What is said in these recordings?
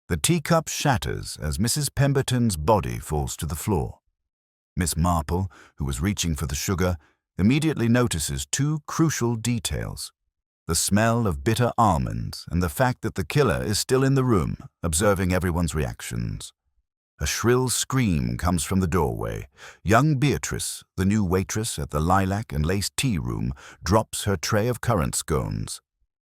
The teacup shatters as Mrs. Pemberton's body falls to the floor. Miss Marple, who was reaching for the sugar, immediately notices two crucial details: the smell of bitter almonds and the fact that the killer is still in the room, observing everyone's reactions. A shrill scream comes from the doorway. Young Beatrice, the new waitress at the lilac and lace tea room, drops her tray of currant scones.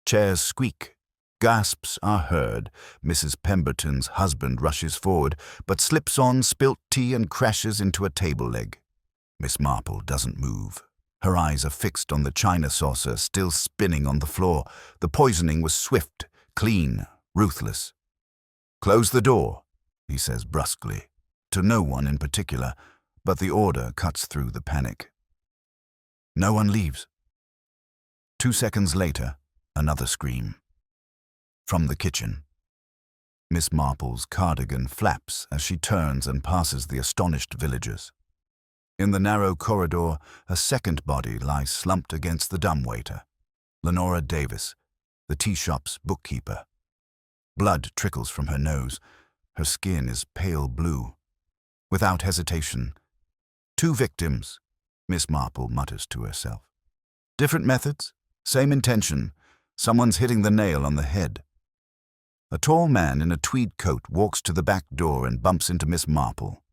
Chairs squeak. Gasps are heard. Mrs. Pemberton's husband rushes forward, but slips on spilt tea and crashes into a table leg. Miss Marple doesn't move. Her eyes are fixed on the china saucer still spinning on the floor. The poisoning was swift, clean, ruthless. "Close the door," he says brusquely, to no one in particular, but the order cuts through the panic. No one leaves. 2 seconds later, another scream. From the kitchen. Miss Marple's cardigan flaps as she turns and passes the astonished villagers. In the narrow corridor, a second body lies slumped against the dumbwaiter. Lenora Davis, the tea shop's bookkeeper. Blood trickles from her nose. Her skin is pale blue. Without hesitation, 2 victims, Miss Marple mutters to herself. Different methods, same intention. Someone's hitting the nail on the head. A tall man in a tweed coat walks to the back door and bumps into Miss Marple.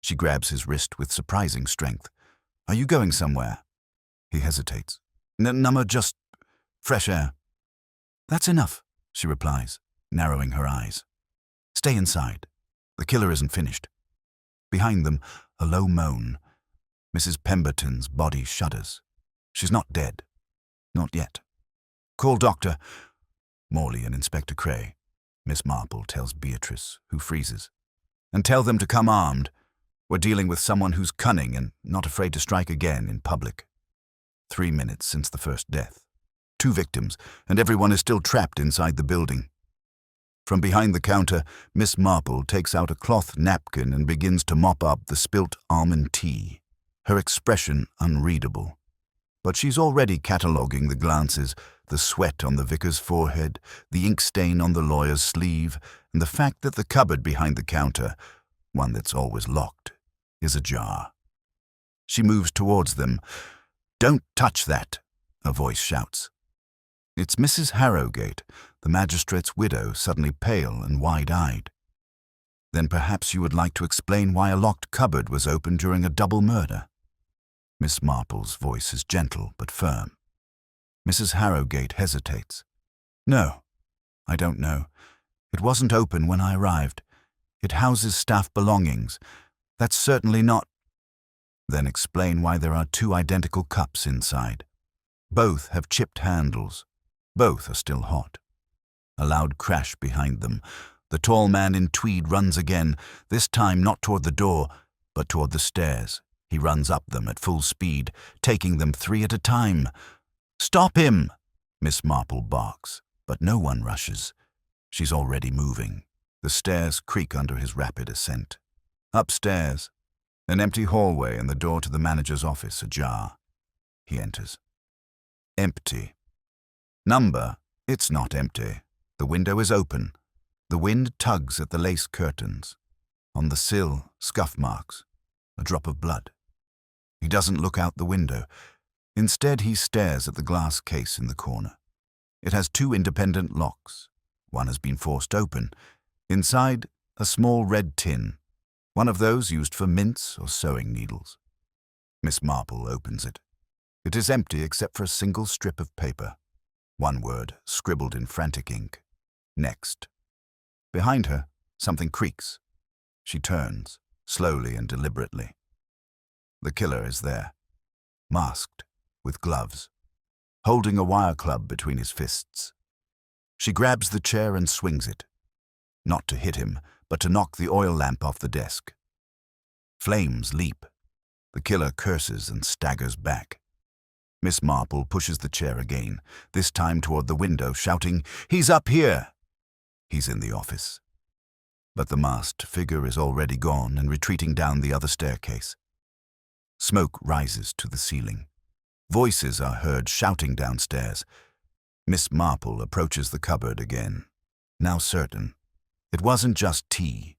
She grabs his wrist with surprising strength. "Are you going somewhere?" He hesitates. "Number just fresh air." "That's enough," she replies, narrowing her eyes. "Stay inside. The killer isn't finished." Behind them, a low moan. Mrs. Pemberton's body shudders. She's not dead. Not yet. "Call doctor Morley and Inspector Cray," Miss Marple tells Beatrice, who freezes. "And tell them to come armed. We're dealing with someone who's cunning and not afraid to strike again in public." 3 minutes since the first death. 2 victims, and everyone is still trapped inside the building. From behind the counter, Miss Marple takes out a cloth napkin and begins to mop up the spilt almond tea, her expression unreadable. But she's already cataloguing the glances, the sweat on the vicar's forehead, the ink stain on the lawyer's sleeve, and the fact that the cupboard behind the counter, one that's always locked, is ajar. She moves towards them. "Don't touch that," a voice shouts. It's Mrs. Harrogate, the magistrate's widow, suddenly pale and wide-eyed. "Then perhaps you would like to explain why a locked cupboard was opened during a double murder." Miss Marple's voice is gentle but firm. Mrs. Harrogate hesitates. "No, I don't know. It wasn't open when I arrived. It houses staff belongings. That's certainly not—" "Then explain why there are 2 identical cups inside. Both have chipped handles. Both are still hot." A loud crash behind them. The tall man in tweed runs again, this time not toward the door, but toward the stairs. He runs up them at full speed, taking them 3 at a time. "Stop him!" Miss Marple barks, but no one rushes. She's already moving. The stairs creak under his rapid ascent. Upstairs, an empty hallway and the door to the manager's office ajar. He enters. Empty. Number, it's not empty. The window is open. The wind tugs at the lace curtains. On the sill, scuff marks. A drop of blood. He doesn't look out the window. Instead, he stares at the glass case in the corner. It has 2 independent locks. One has been forced open. Inside, a small red tin, one of those used for mints or sewing needles. Miss Marple opens it. It is empty except for a single strip of paper. 1 word, scribbled in frantic ink. Next. Behind her, something creaks. She turns, slowly and deliberately. The killer is there, masked, with gloves, holding a wire club between his fists. She grabs the chair and swings it, not to hit him, but to knock the oil lamp off the desk. Flames leap. The killer curses and staggers back. Miss Marple pushes the chair again, this time toward the window, shouting, "He's up here!" He's in the office. But the masked figure is already gone and retreating down the other staircase. Smoke rises to the ceiling. Voices are heard shouting downstairs. Miss Marple approaches the cupboard again, now certain. It wasn't just tea.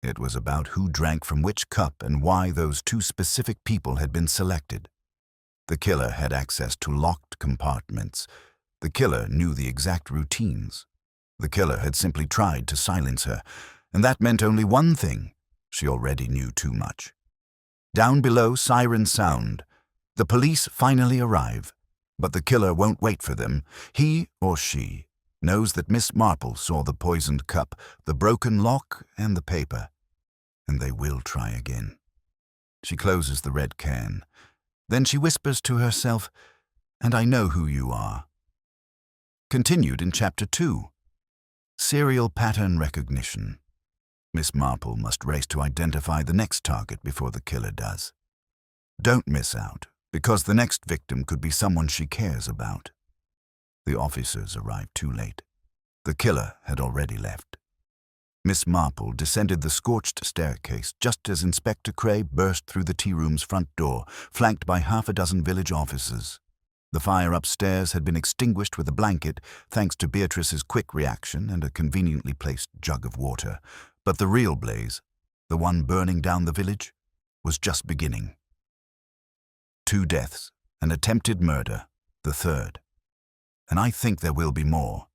It was about who drank from which cup and why those two specific people had been selected. The killer had access to locked compartments. The killer knew the exact routines. The killer had simply tried to silence her, and that meant only one thing: she already knew too much. Down below, sirens sound. The police finally arrive, but the killer won't wait for them. He or she knows that Miss Marple saw the poisoned cup, the broken lock, and the paper, and they will try again. She closes the red can. Then she whispers to herself, "And I know who you are." Continued in Chapter 2. Serial pattern recognition. Miss Marple must race to identify the next target before the killer does. Don't miss out, because the next victim could be someone she cares about. The officers arrived too late. The killer had already left. Miss Marple descended the scorched staircase just as Inspector Cray burst through the tea room's front door, flanked by half a dozen village officers. The fire upstairs had been extinguished with a blanket, thanks to Beatrice's quick reaction and a conveniently placed jug of water. But the real blaze, the one burning down the village, was just beginning. 2 deaths, an attempted murder, the third. "And I think there will be more,"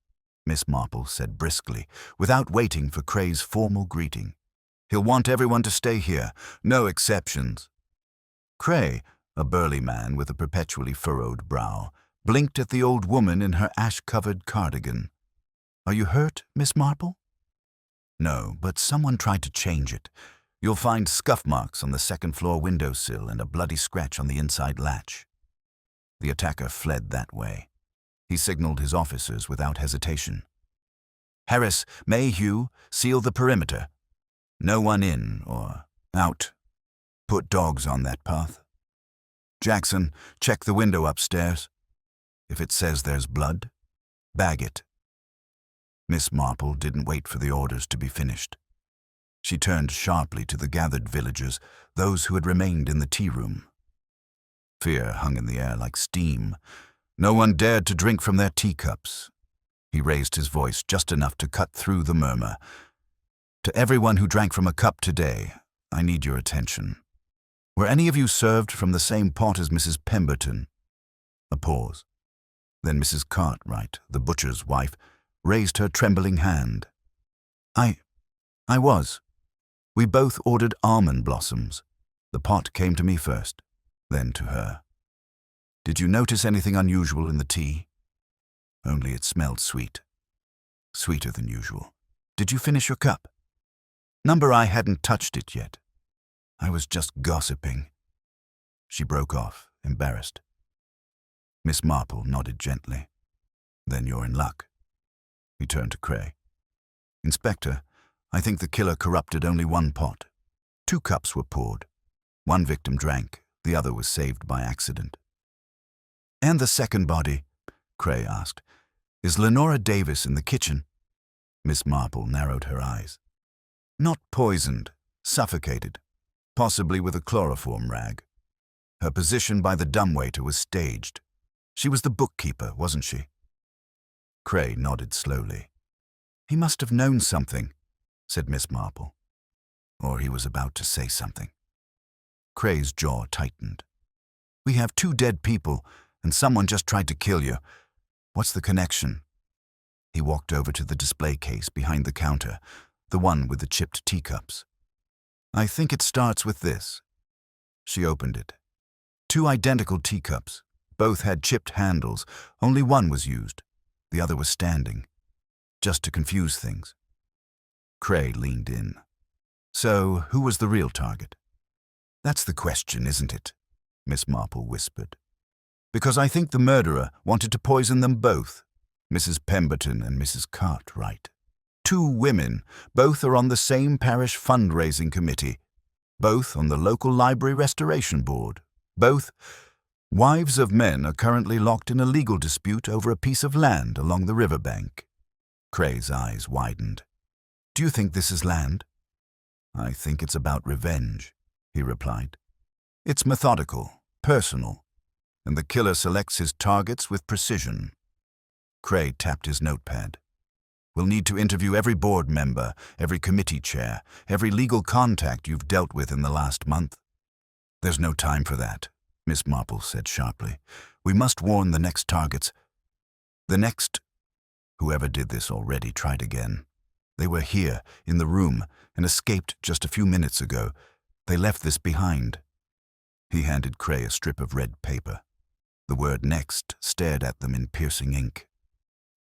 Miss Marple said briskly, without waiting for Cray's formal greeting. "He'll want everyone to stay here, no exceptions." Cray, a burly man with a perpetually furrowed brow, blinked at the old woman in her ash-covered cardigan. "Are you hurt, Miss Marple?" "No, but someone tried to change it. You'll find scuff marks on the second-floor windowsill and a bloody scratch on the inside latch." The attacker fled that way. He signaled his officers without hesitation. "Harris, Mayhew, seal the perimeter. No one in or out. Put dogs on that path. Jackson, check the window upstairs. If it says there's blood, bag it." Miss Marple didn't wait for the orders to be finished. She turned sharply to the gathered villagers, those who had remained in the tea room. Fear hung in the air like steam. No one dared to drink from their teacups. He raised his voice just enough to cut through the murmur. "To everyone who drank from a cup today, I need your attention. Were any of you served from the same pot as Mrs. Pemberton?" A pause. Then Mrs. Cartwright, the butcher's wife, raised her trembling hand. I was. We both ordered almond blossoms. The pot came to me first, then to her. Did you notice anything unusual in the tea?" "Only it smelled sweet. Sweeter than usual. Did you finish your cup?" "Number I hadn't touched it yet. I was just gossiping." She broke off, embarrassed. Miss Marple nodded gently. "Then you're in luck." He turned to Cray. "Inspector, I think the killer corrupted only one pot. 2 cups were poured. One victim drank, the other was saved by accident." "And the second body?" Cray asked. "Is Lenora Davis in the kitchen?" Miss Marple narrowed her eyes. "Not poisoned, suffocated, possibly with a chloroform rag. Her position by the dumbwaiter was staged. She was the bookkeeper, wasn't she?" Cray nodded slowly. "He must have known something," said Miss Marple. Or he was about to say something. Cray's jaw tightened. "We have 2 dead people, and someone just tried to kill you. What's the connection?" He walked over to the display case behind the counter, the one with the chipped teacups. "I think it starts with this." She opened it. 2 identical teacups. Both had chipped handles. Only one was used. The other was standing. Just to confuse things. Cray leaned in. "So, who was the real target?" "That's the question, isn't it?" Miss Marple whispered. "Because I think the murderer wanted to poison them both, Mrs. Pemberton and Mrs. Cartwright. 2 women, both are on the same parish fundraising committee, both on the local library restoration board, both wives of men are currently locked in a legal dispute over a piece of land along the riverbank." Cray's eyes widened. "Do you think this is land?" "I think it's about revenge," he replied. "It's methodical, personal, and the killer selects his targets with precision." Cray tapped his notepad. We'll need to interview every board member, every committee chair, every legal contact you've dealt with in the last month." "There's no time for that," Miss Marple said sharply. "We must warn the next targets." The next... Whoever did this already tried again. They were here, in the room, and escaped just a few minutes ago. They left this behind. He handed Cray a strip of red paper. The word "next" stared at them in piercing ink.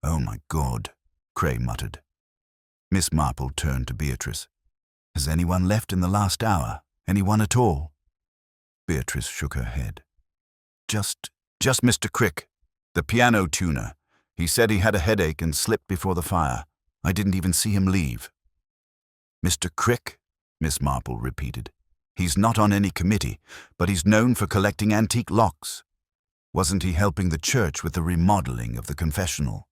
"Oh my God," Cray muttered. Miss Marple turned to Beatrice. "Has anyone left in the last hour? Anyone at all?" Beatrice shook her head. Just Mr. Crick, the piano tuner. He said he had a headache and slipped before the fire. I didn't even see him leave." "Mr. Crick?" Miss Marple repeated. "He's not on any committee, but he's known for collecting antique locks. Wasn't he helping the church with the remodeling of the confessional?"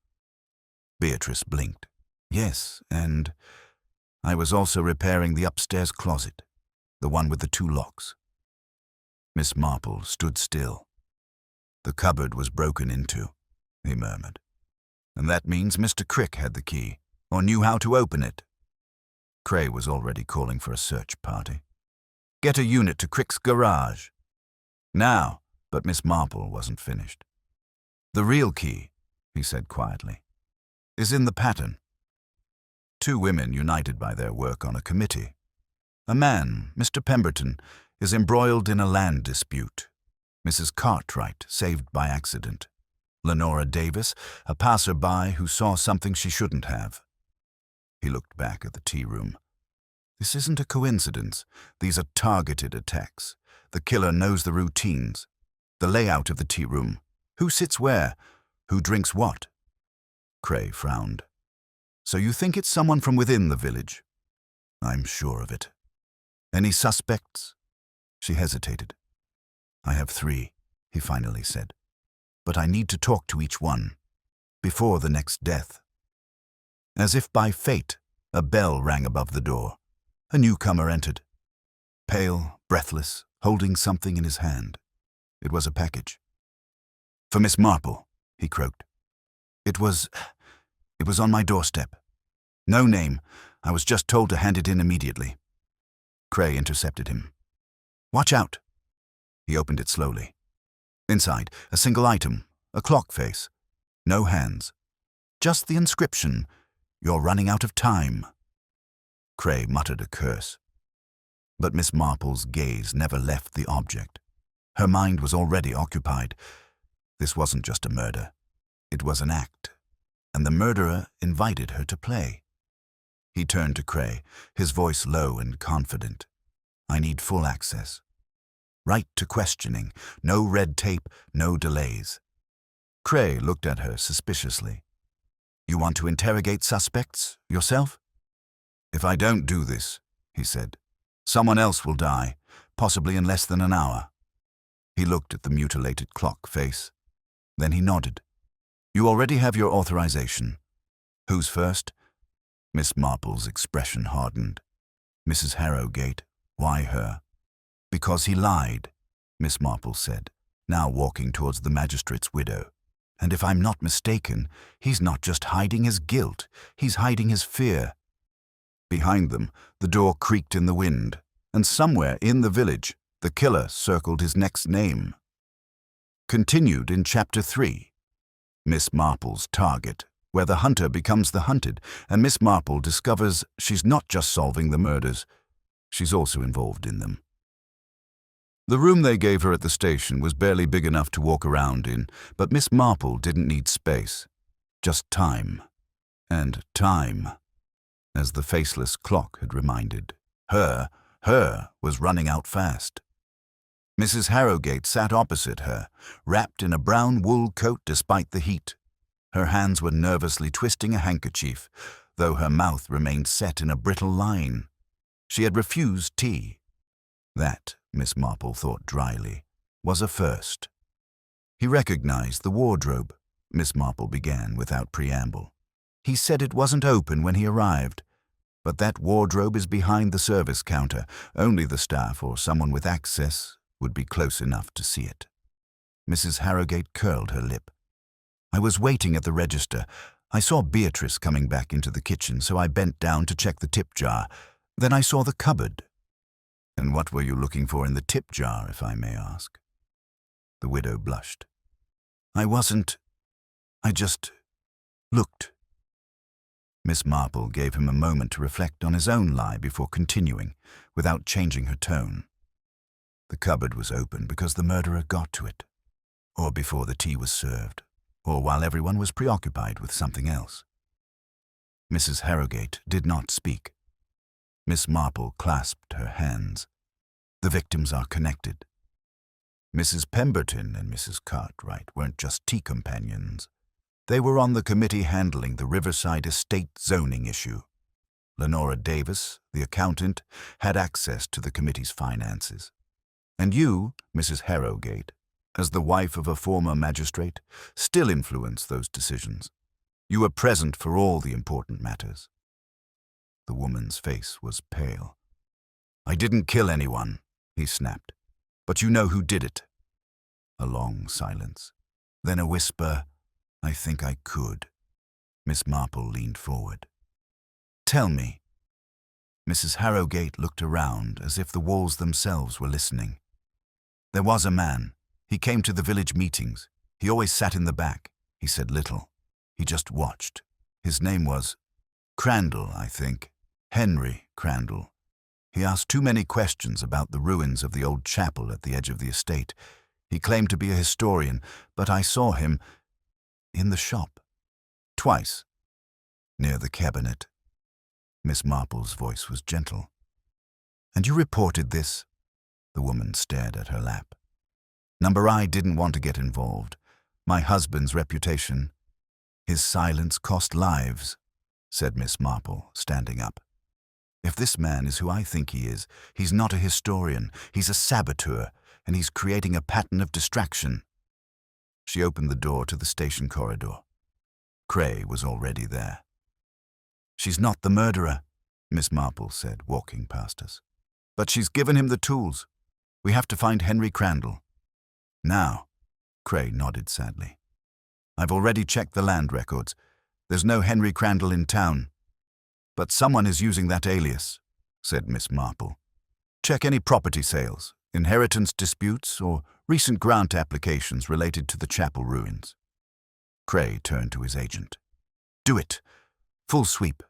Beatrice blinked. "Yes, and I was also repairing the upstairs closet, the one with the 2 locks." Miss Marple stood still. "The cupboard was broken into," he murmured. "And that means Mr. Crick had the key, or knew how to open it." Cray was already calling for a search party. "Get a unit to Crick's garage." "Now," but Miss Marple wasn't finished. "The real key," he said quietly, "is in the pattern." 2 women united by their work on a committee. A man, Mr. Pemberton, is embroiled in a land dispute. Mrs. Cartwright, saved by accident. Lenora Davis, a passer-by who saw something she shouldn't have. He looked back at the tea room. This isn't a coincidence. These are targeted attacks. The killer knows the routines, the layout of the tea room, who sits where, who drinks what. Cray frowned. "So you think it's someone from within the village?" "I'm sure of it." "Any suspects?" She hesitated. "I have 3, he finally said. "But I need to talk to each one, before the next death." As if by fate, a bell rang above the door. A newcomer entered. Pale, breathless, holding something in his hand. It was a package. "For Miss Marple," he croaked. It was on my doorstep. No name. I was just told to hand it in immediately." Cray intercepted him. "Watch out." He opened it slowly. Inside, a single item, a clock face. No hands. Just the inscription, "You're running out of time." Cray muttered a curse. But Miss Marple's gaze never left the object. Her mind was already occupied. This wasn't just a murder. It was an act, and the murderer invited her to play. He turned to Cray, his voice low and confident. "I need full access. Right to questioning. No red tape, no delays." Cray looked at her suspiciously. "You want to interrogate suspects yourself?" "If I don't do this," he said, "someone else will die, possibly in less than an hour." He looked at the mutilated clock face. Then he nodded. "You already have your authorization. Who's first?" Miss Marple's expression hardened. "Mrs. Harrogate. Why her?" "Because he lied," Miss Marple said, now walking towards the magistrate's widow. "And if I'm not mistaken, he's not just hiding his guilt, he's hiding his fear." Behind them, the door creaked in the wind, and somewhere in the village, the killer circled his next name. Continued in Chapter 3. Miss Marple's target, where the hunter becomes the hunted, and Miss Marple discovers she's not just solving the murders, she's also involved in them. The room they gave her at the station was barely big enough to walk around in, but Miss Marple didn't need space, just time. And time, as the faceless clock had reminded, her was running out fast. Mrs. Harrogate sat opposite her, wrapped in a brown wool coat despite the heat. Her hands were nervously twisting a handkerchief, though her mouth remained set in a brittle line. She had refused tea. That, Miss Marple thought dryly, was a first. "He recognized the wardrobe," Miss Marple began without preamble. "He said it wasn't open when he arrived. But that wardrobe is behind the service counter. Only the staff or someone with access would be close enough to see it." Mrs. Harrogate curled her lip. "I was waiting at the register. I saw Beatrice coming back into the kitchen, so I bent down to check the tip jar. Then I saw the cupboard. And what were you looking for in the tip jar, if I may ask? The widow blushed. I just looked. Miss Marple gave him a moment to reflect on his own lie before continuing, without changing her tone. The cupboard was open because the murderer got to it, or before the tea was served, or while everyone was preoccupied with something else. Mrs. Harrogate did not speak. Miss Marple clasped her hands. The victims are connected. Mrs. Pemberton and Mrs. Cartwright weren't just tea companions. They were on the committee handling the Riverside estate zoning issue. Lenora Davis, the accountant, had access to the committee's finances. And you, Mrs. Harrogate, as the wife of a former magistrate, still influence those decisions. You were present for all the important matters. The woman's face was pale. I didn't kill anyone, he snapped. But you know who did it. A long silence. Then a whisper, I think I could. Miss Marple leaned forward. Tell me. Mrs. Harrogate looked around as if the walls themselves were listening. There was a man. He came to the village meetings. He always sat in the back. He said little. He just watched. His name was Crandall, I think. Henry Crandall. He asked too many questions about the ruins of the old chapel at the edge of the estate. He claimed to be a historian, but I saw him in the shop. Twice. Near the cabinet. Miss Marple's voice was gentle. And you reported this? The woman stared at her lap. Number I didn't want to get involved. My husband's reputation. His silence cost lives, said Miss Marple, standing up. If this man is who I think he is, he's not a historian, he's a saboteur, and he's creating a pattern of distraction. She opened the door to the station corridor. Cray was already there. She's not the murderer, Miss Marple said, walking past us. But she's given him the tools. We have to find Henry Crandall. Now, Cray nodded sadly. I've already checked the land records. There's no Henry Crandall in town. But someone is using that alias, said Miss Marple. Check any property sales, inheritance disputes, or recent grant applications related to the chapel ruins. Cray turned to his agent. Do it. Full sweep.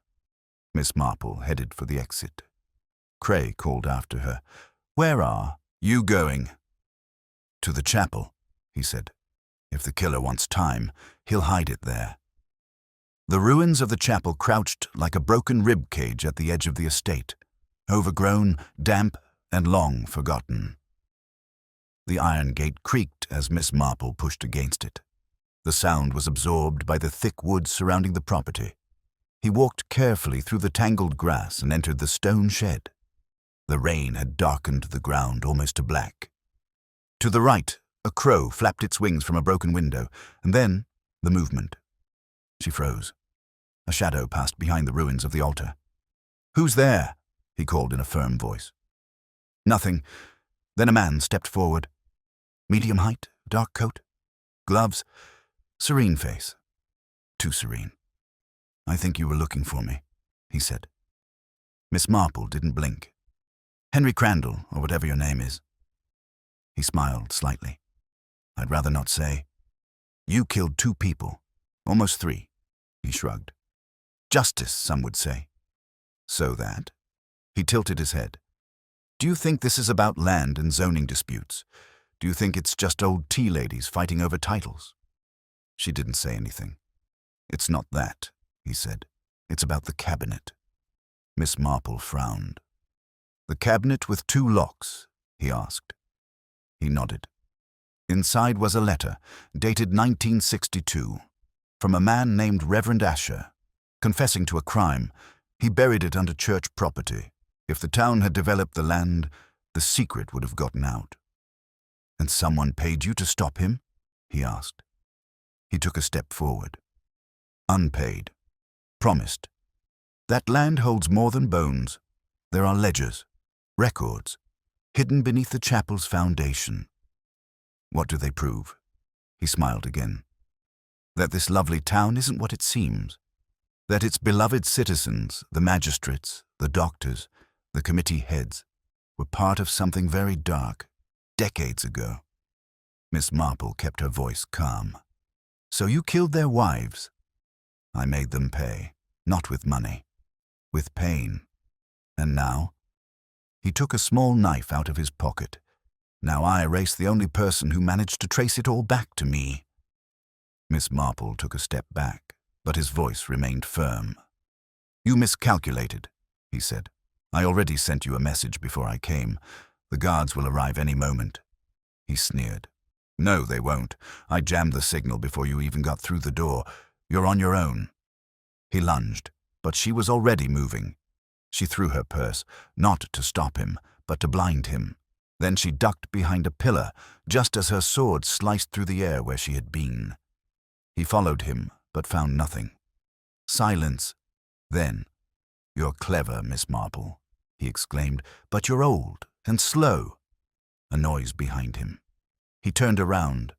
Miss Marple headed for the exit. Cray called after her. Where are you going? To the chapel, he said. If the killer wants time, he'll hide it there. The ruins of the chapel crouched like a broken rib cage at the edge of the estate, overgrown, damp, and long forgotten. The iron gate creaked as Miss Marple pushed against it. The sound was absorbed by the thick woods surrounding the property. He walked carefully through the tangled grass and entered the stone shed. The rain had darkened the ground almost to black. To the right, a crow flapped its wings from a broken window, and then the movement. She froze. A shadow passed behind the ruins of the altar. Who's there? He called in a firm voice. Nothing. Then a man stepped forward. Medium height, dark coat, gloves, serene face. Too serene. I think you were looking for me, he said. Miss Marple didn't blink. Henry Crandall, or whatever your name is. He smiled slightly. I'd rather not say. You killed 2 people, almost 3, he shrugged. Justice, some would say. So that? He tilted his head. Do you think this is about land and zoning disputes? Do you think it's just old tea ladies fighting over titles? She didn't say anything. It's not that, he said. It's about the cabinet. Miss Marple frowned. The cabinet with 2 locks, he asked. He nodded. Inside was a letter, dated 1962, from a man named Reverend Asher. Confessing to a crime, he buried it under church property. If the town had developed the land, the secret would have gotten out. And someone paid you to stop him? He asked. He took a step forward. Unpaid. Promised. That land holds more than bones. There are ledgers, records, hidden beneath the chapel's foundation. What do they prove? He smiled again. that this lovely town isn't what it seems, that its beloved citizens, the magistrates, the doctors, the committee heads, were part of something very dark, decades ago. Miss Marple kept her voice calm. So you killed their wives? I made them pay, not with money, with pain. And now? He took a small knife out of his pocket. Now I erase the only person who managed to trace it all back to me. Miss Marple took a step back, but his voice remained firm. You miscalculated, he said. I already sent you a message before I came. The guards will arrive any moment. He sneered. No, they won't. I jammed the signal before you even got through the door. You're on your own. He lunged, but she was already moving. She threw her purse, not to stop him, but to blind him. Then she ducked behind a pillar, just as her sword sliced through the air where she had been. He followed him, but found nothing. Silence. Then, You're clever, Miss Marple, he exclaimed, but you're old and slow. A noise behind him. He turned around,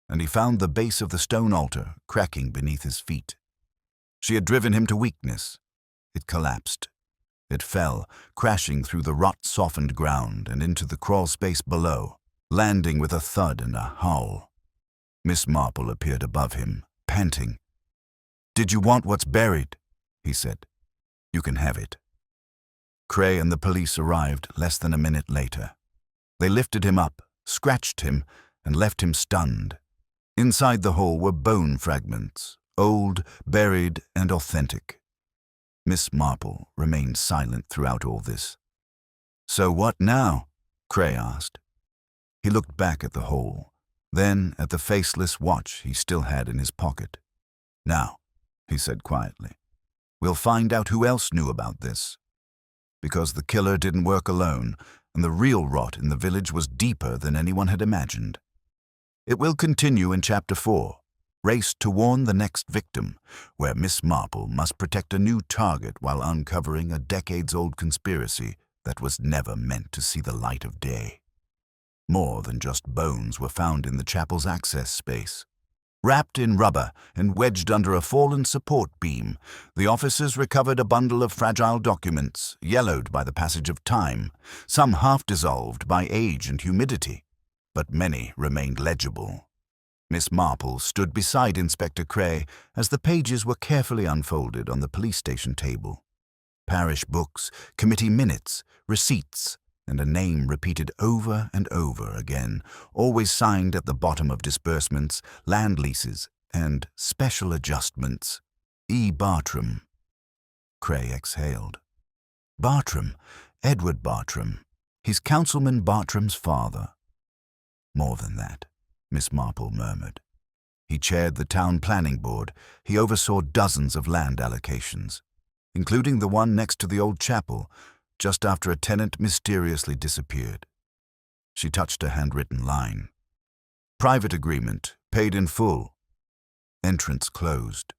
and he found the base of the stone altar cracking beneath his feet. She had driven him to weakness. It collapsed. It fell, crashing through the rot-softened ground and into the crawl space below, landing with a thud and a howl. Miss Marple appeared above him, panting. Did you want what's buried? He said. You can have it. Cray and the police arrived less than a minute later. They lifted him up, scratched him, and left him stunned. Inside the hole were bone fragments, old, buried, and authentic. Miss Marple remained silent throughout all this. So what now? Cray asked. He looked back at the hole, then at the faceless watch he still had in his pocket. Now, he said quietly, we'll find out who else knew about this. Because the killer didn't work alone, and the real rot in the village was deeper than anyone had imagined. It will continue in Chapter 4, Race to Warn the Next Victim, where Miss Marple must protect a new target while uncovering a decades-old conspiracy that was never meant to see the light of day. More than just bones were found in the chapel's access space. Wrapped in rubber and wedged under a fallen support beam, the officers recovered a bundle of fragile documents, yellowed by the passage of time, some half-dissolved by age and humidity, but many remained legible. Miss Marple stood beside Inspector Cray as the pages were carefully unfolded on the police station table. Parish books, committee minutes, receipts, and a name repeated over and over again, always signed at the bottom of disbursements, land leases, and special adjustments. E. Bartram. Cray exhaled. Bartram, Edward Bartram, his Councilman Bartram's father. More than that, Miss Marple murmured. He chaired the town planning board. He oversaw dozens of land allocations, including the one next to the old chapel, just after a tenant mysteriously disappeared. She touched a handwritten line. Private agreement, paid in full. Entrance closed.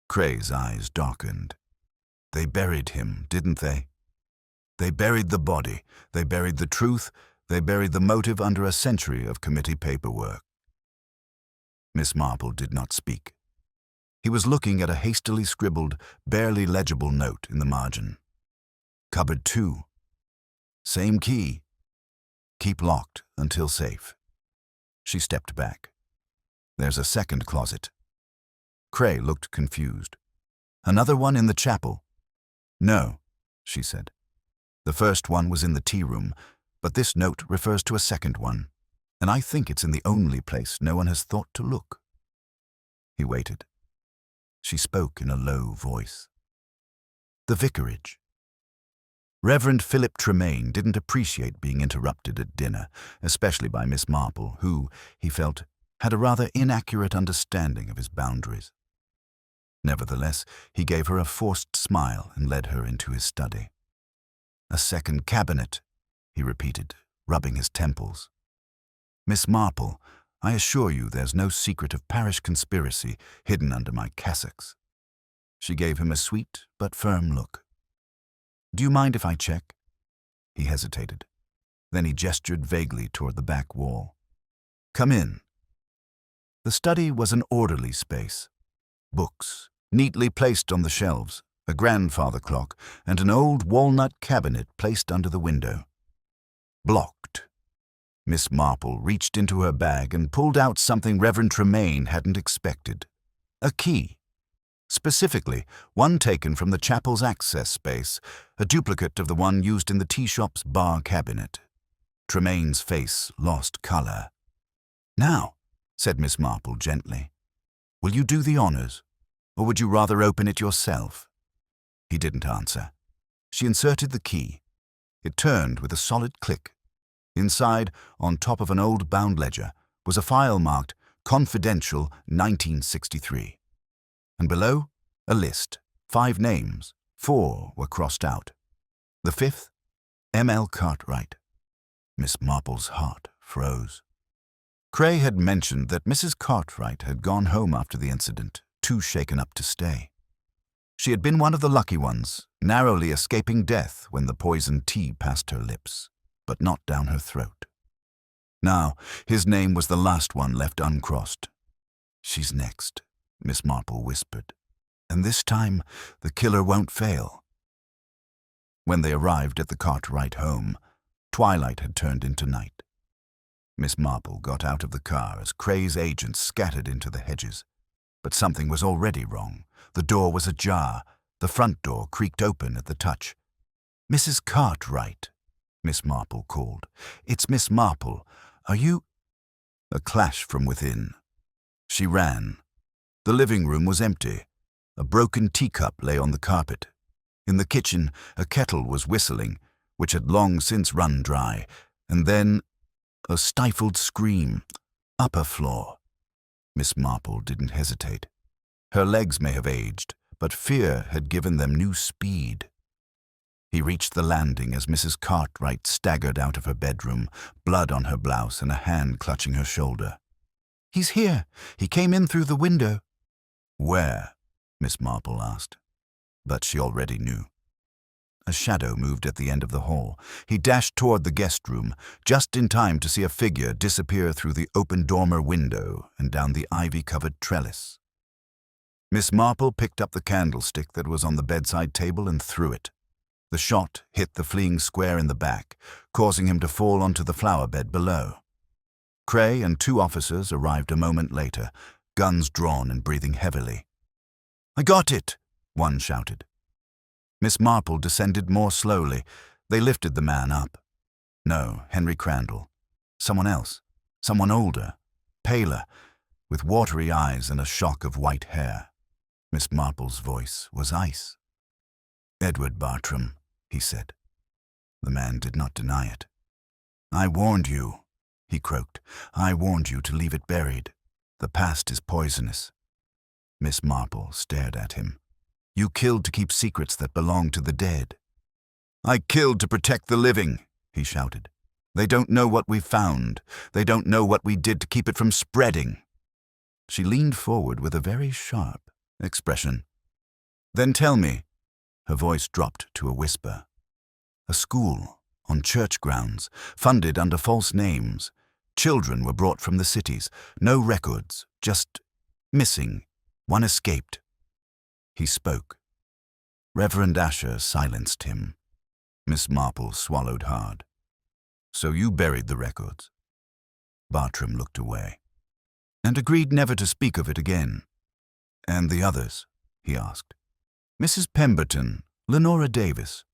Cray's eyes darkened. They buried him, didn't they? They buried the body, they buried the truth, they buried the motive under a century of committee paperwork. Miss Marple did not speak. He was looking at a hastily scribbled, barely legible note in the margin. Cupboard 2. Same key. Keep locked until safe. She stepped back. There's a second closet. Cray looked confused. Another one in the chapel? No, she said. The first one was in the tea room, but this note refers to a second one, and I think it's in the only place no one has thought to look. He waited. She spoke in a low voice. The vicarage. Reverend Philip Tremaine didn't appreciate being interrupted at dinner, especially by Miss Marple, who, he felt, had a rather inaccurate understanding of his boundaries. Nevertheless, he gave her a forced smile and led her into his study. A second cabinet, he repeated, rubbing his temples. Miss Marple, I assure you there's no secret of parish conspiracy hidden under my cassocks. She gave him a sweet but firm look. Do you mind if I check? He hesitated. Then he gestured vaguely toward the back wall. Come in. The study was an orderly space. Books, neatly placed on the shelves, a grandfather clock, and an old walnut cabinet placed under the window. Blocked. Miss Marple reached into her bag and pulled out something Reverend Tremaine hadn't expected. A key. Specifically, one taken from the chapel's access space, a duplicate of the one used in the tea shop's bar cabinet. Tremaine's face lost color. "Now," said Miss Marple gently, "will you do the honors, or would you rather open it yourself?" He didn't answer. She inserted the key. It turned with a solid click. Inside, on top of an old bound ledger, was a file marked Confidential 1963. And below, a list, 5 names, 4 were crossed out. The 5th, M.L. Cartwright. Miss Marple's heart froze. Cray had mentioned that Mrs. Cartwright had gone home after the incident, too shaken up to stay. She had been one of the lucky ones, narrowly escaping death when the poisoned tea passed her lips, but not down her throat. Now, his name was the last one left uncrossed. "She's next," Miss Marple whispered, "and this time the killer won't fail." When they arrived at the Cartwright home, twilight had turned into night. Miss Marple got out of the car as Cray's agents scattered into the hedges. But something was already wrong. The door was ajar. The front door creaked open at the touch. "Mrs. Cartwright," Miss Marple called. "It's Miss Marple. Are you—" A clash from within. She ran. The living room was empty. A broken teacup lay on the carpet. In the kitchen, a kettle was whistling, which had long since run dry, and then a stifled scream. Upper floor. Miss Marple didn't hesitate. Her legs may have aged, but fear had given them new speed. He reached the landing as Mrs. Cartwright staggered out of her bedroom, blood on her blouse and a hand clutching her shoulder. "He's here. He came in through the window." "Where?" Miss Marple asked. But she already knew. A shadow moved at the end of the hall. He dashed toward the guest room, just in time to see a figure disappear through the open dormer window and down the ivy-covered trellis. Miss Marple picked up the candlestick that was on the bedside table and threw it. The shot hit the fleeing square in the back, causing him to fall onto the flower bed below. Cray and 2 officers arrived a moment later, guns drawn and breathing heavily. "I got it!" one shouted. Miss Marple descended more slowly. They lifted the man up. No, Henry Crandall. Someone else. Someone older, paler, with watery eyes and a shock of white hair. Miss Marple's voice was ice. "Edward Bartram," he said. The man did not deny it. "I warned you," he croaked. "I warned you to leave it buried. The past is poisonous." Miss Marple stared at him. "You killed to keep secrets that belong to the dead." "I killed to protect the living," he shouted. "They don't know what we found. They don't know what we did to keep it from spreading." She leaned forward with a very sharp expression. "Then tell me." Her voice dropped to a whisper. "A school, on church grounds, funded under false names. Children were brought from the cities. No records, just missing. One escaped." He spoke. Reverend Asher silenced him. Miss Marple swallowed hard. "So you buried the records?" Bartram looked away, and agreed never to speak of it again. "And the others?" he asked. "Mrs. Pemberton, Lenora Davis.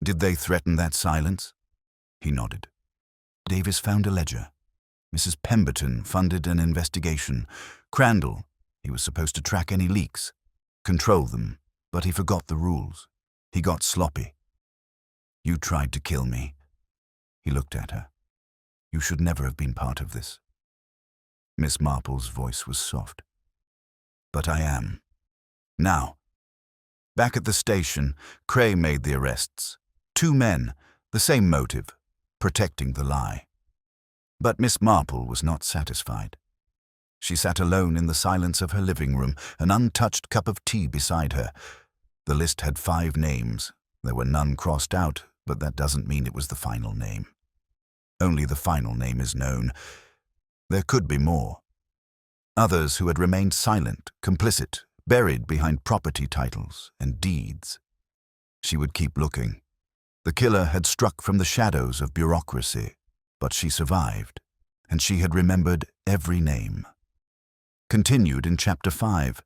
Did they threaten that silence?" He nodded. "Davis found a ledger. Mrs. Pemberton funded an investigation. Crandall, he was supposed to track any leaks, control them, but he forgot the rules. He got sloppy. You tried to kill me." He looked at her. "You should never have been part of this." Miss Marple's voice was soft. "But I am. Now." Back at the station, Cray made the arrests. 2 men, the same motive, protecting the lie. But Miss Marple was not satisfied. She sat alone in the silence of her living room, an untouched cup of tea beside her. The list had 5 names. There were none crossed out, but that doesn't mean it was the final name. Only the final name is known. There could be more. Others who had remained silent, complicit, buried behind property titles and deeds. She would keep looking. The killer had struck from the shadows of bureaucracy, but she survived, and she had remembered every name. Continued in Chapter 5.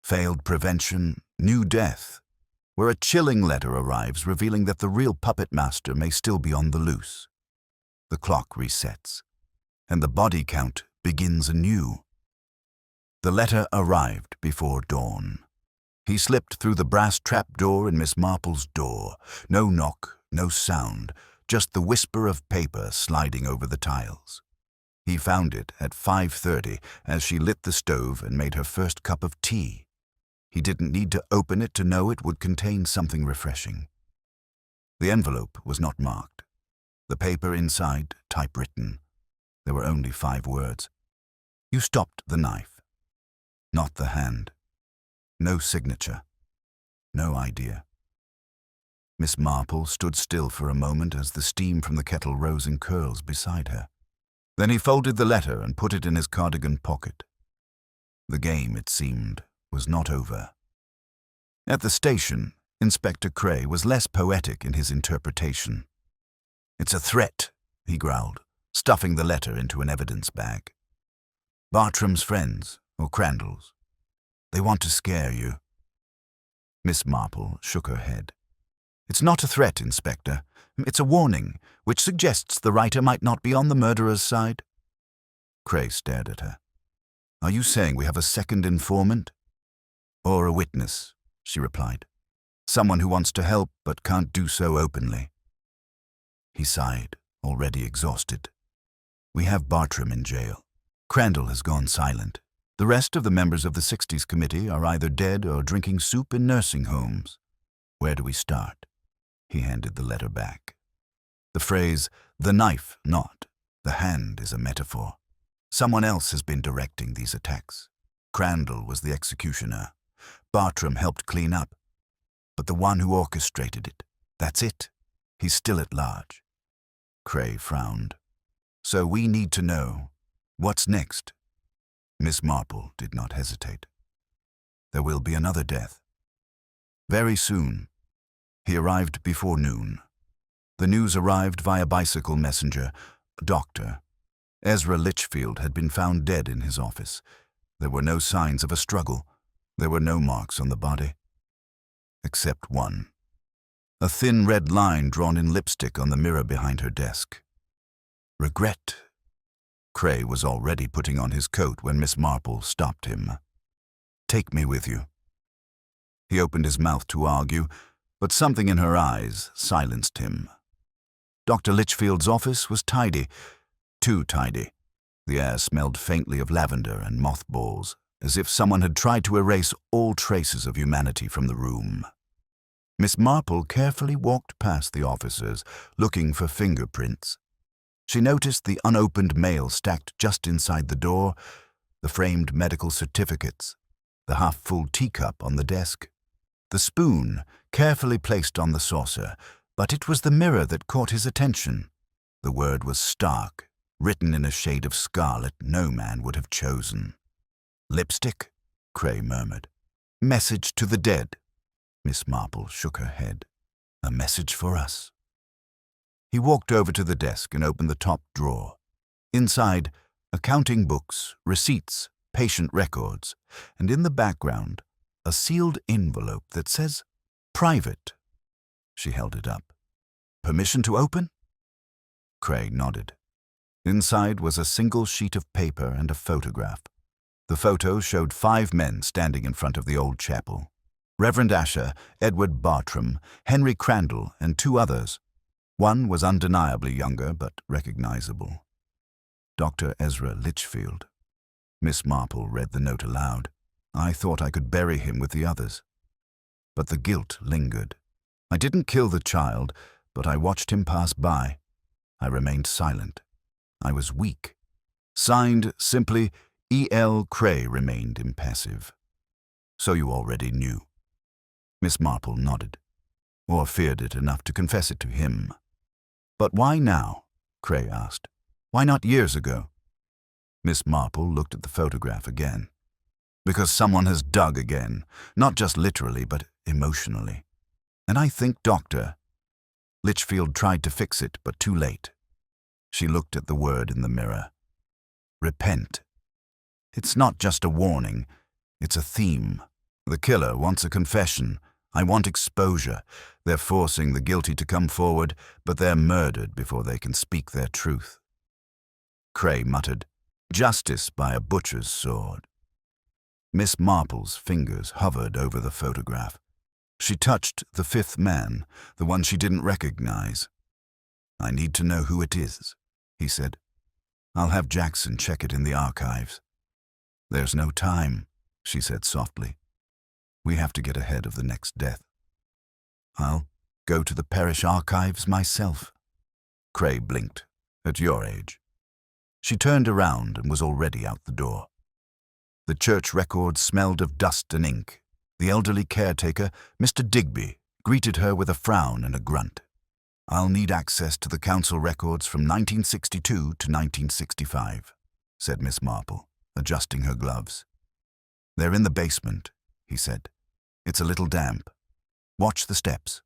Failed prevention, new death, where a chilling letter arrives revealing that the real puppet master may still be on the loose. The clock resets, and the body count begins anew. The letter arrived before dawn. He slipped through the brass trapdoor in Miss Marple's door. No knock, no sound, just the whisper of paper sliding over the tiles. He found it at 5:30 as she lit the stove and made her first cup of tea. He didn't need to open it to know it would contain something refreshing. The envelope was not marked. The paper inside, typewritten. There were only 5 words. You stopped the knife. Not the hand. No signature. No idea. Miss Marple stood still for a moment as the steam from the kettle rose in curls beside her. Then he folded the letter and put it in his cardigan pocket. The game, it seemed, was not over. At the station, Inspector Cray was less poetic in his interpretation. "It's a threat," he growled, stuffing the letter into an evidence bag. "Bartram's friends, or Crandall's. They want to scare you." Miss Marple shook her head. "It's not a threat, Inspector. It's a warning, which suggests the writer might not be on the murderer's side." Cray stared at her. "Are you saying we have a second informant?" "Or a witness," she replied. "Someone who wants to help but can't do so openly." He sighed, already exhausted. "We have Bartram in jail. Crandall has gone silent. The rest of the members of the 60s committee are either dead or drinking soup in nursing homes. Where do we start?" He handed the letter back. The phrase, "the knife, not the hand," is a metaphor. Someone else has been directing these attacks. Crandall was the executioner. Bartram helped clean up. But the one who orchestrated it, that's it. He's still at large. Cray frowned. "So we need to know. What's next?" Miss Marple did not hesitate. "There will be another death. Very soon." He arrived before noon. The news arrived via bicycle messenger, a doctor. Ezra Litchfield had been found dead in his office. There were no signs of a struggle. There were no marks on the body. Except one. A thin red line drawn in lipstick on the mirror behind her desk. Regret. Cray was already putting on his coat when Miss Marple stopped him. "Take me with you." He opened his mouth to argue, but something in her eyes silenced him. Dr. Litchfield's office was tidy, too tidy. The air smelled faintly of lavender and mothballs, as if someone had tried to erase all traces of humanity from the room. Miss Marple carefully walked past the officers, looking for fingerprints. She noticed the unopened mail stacked just inside the door, the framed medical certificates, the half-full teacup on the desk, the spoon carefully placed on the saucer, but it was the mirror that caught his attention. The word was stark, written in a shade of scarlet no man would have chosen. "Lipstick?" Cray murmured. "Message to the dead." Miss Marple shook her head. "A message for us." He walked over to the desk and opened the top drawer. Inside, accounting books, receipts, patient records, and in the background, a sealed envelope that says, "Private." She held it up. "Permission to open?" Cray nodded. Inside was a single sheet of paper and a photograph. The photo showed 5 men standing in front of the old chapel. Reverend Asher, Edward Bartram, Henry Crandall, and 2 others. One was undeniably younger, but recognizable. Dr. Ezra Litchfield. Miss Marple read the note aloud. "I thought I could bury him with the others." But the guilt lingered. "I didn't kill the child, but I watched him pass by. I remained silent. I was weak." Signed simply, E.L. Cray remained impassive. "So you already knew?" Miss Marple nodded, or feared it enough to confess it to him. "But why now?" Cray asked. "Why not years ago?" Miss Marple looked at the photograph again. Because someone has dug again, not just literally, but emotionally. And I think, Doctor, Litchfield tried to fix it, but too late. She looked at the word in the mirror. Repent. It's not just a warning, it's a theme. The killer wants a confession. I want exposure. They're forcing the guilty to come forward, but they're murdered before they can speak their truth. Cray muttered, Justice by a butcher's sword. Miss Marple's fingers hovered over the photograph. She touched the fifth man, the one she didn't recognize. I need to know who it is, he said. I'll have Jackson check it in the archives. There's no time, she said softly. We have to get ahead of the next death. I'll go to the parish archives myself. Cray blinked. At your age. She turned around and was already out the door. The church records smelled of dust and ink. The elderly caretaker, Mr. Digby, greeted her with a frown and a grunt. I'll need access to the council records from 1962 to 1965, said Miss Marple, adjusting her gloves. They're in the basement, he said. It's a little damp. Watch the steps.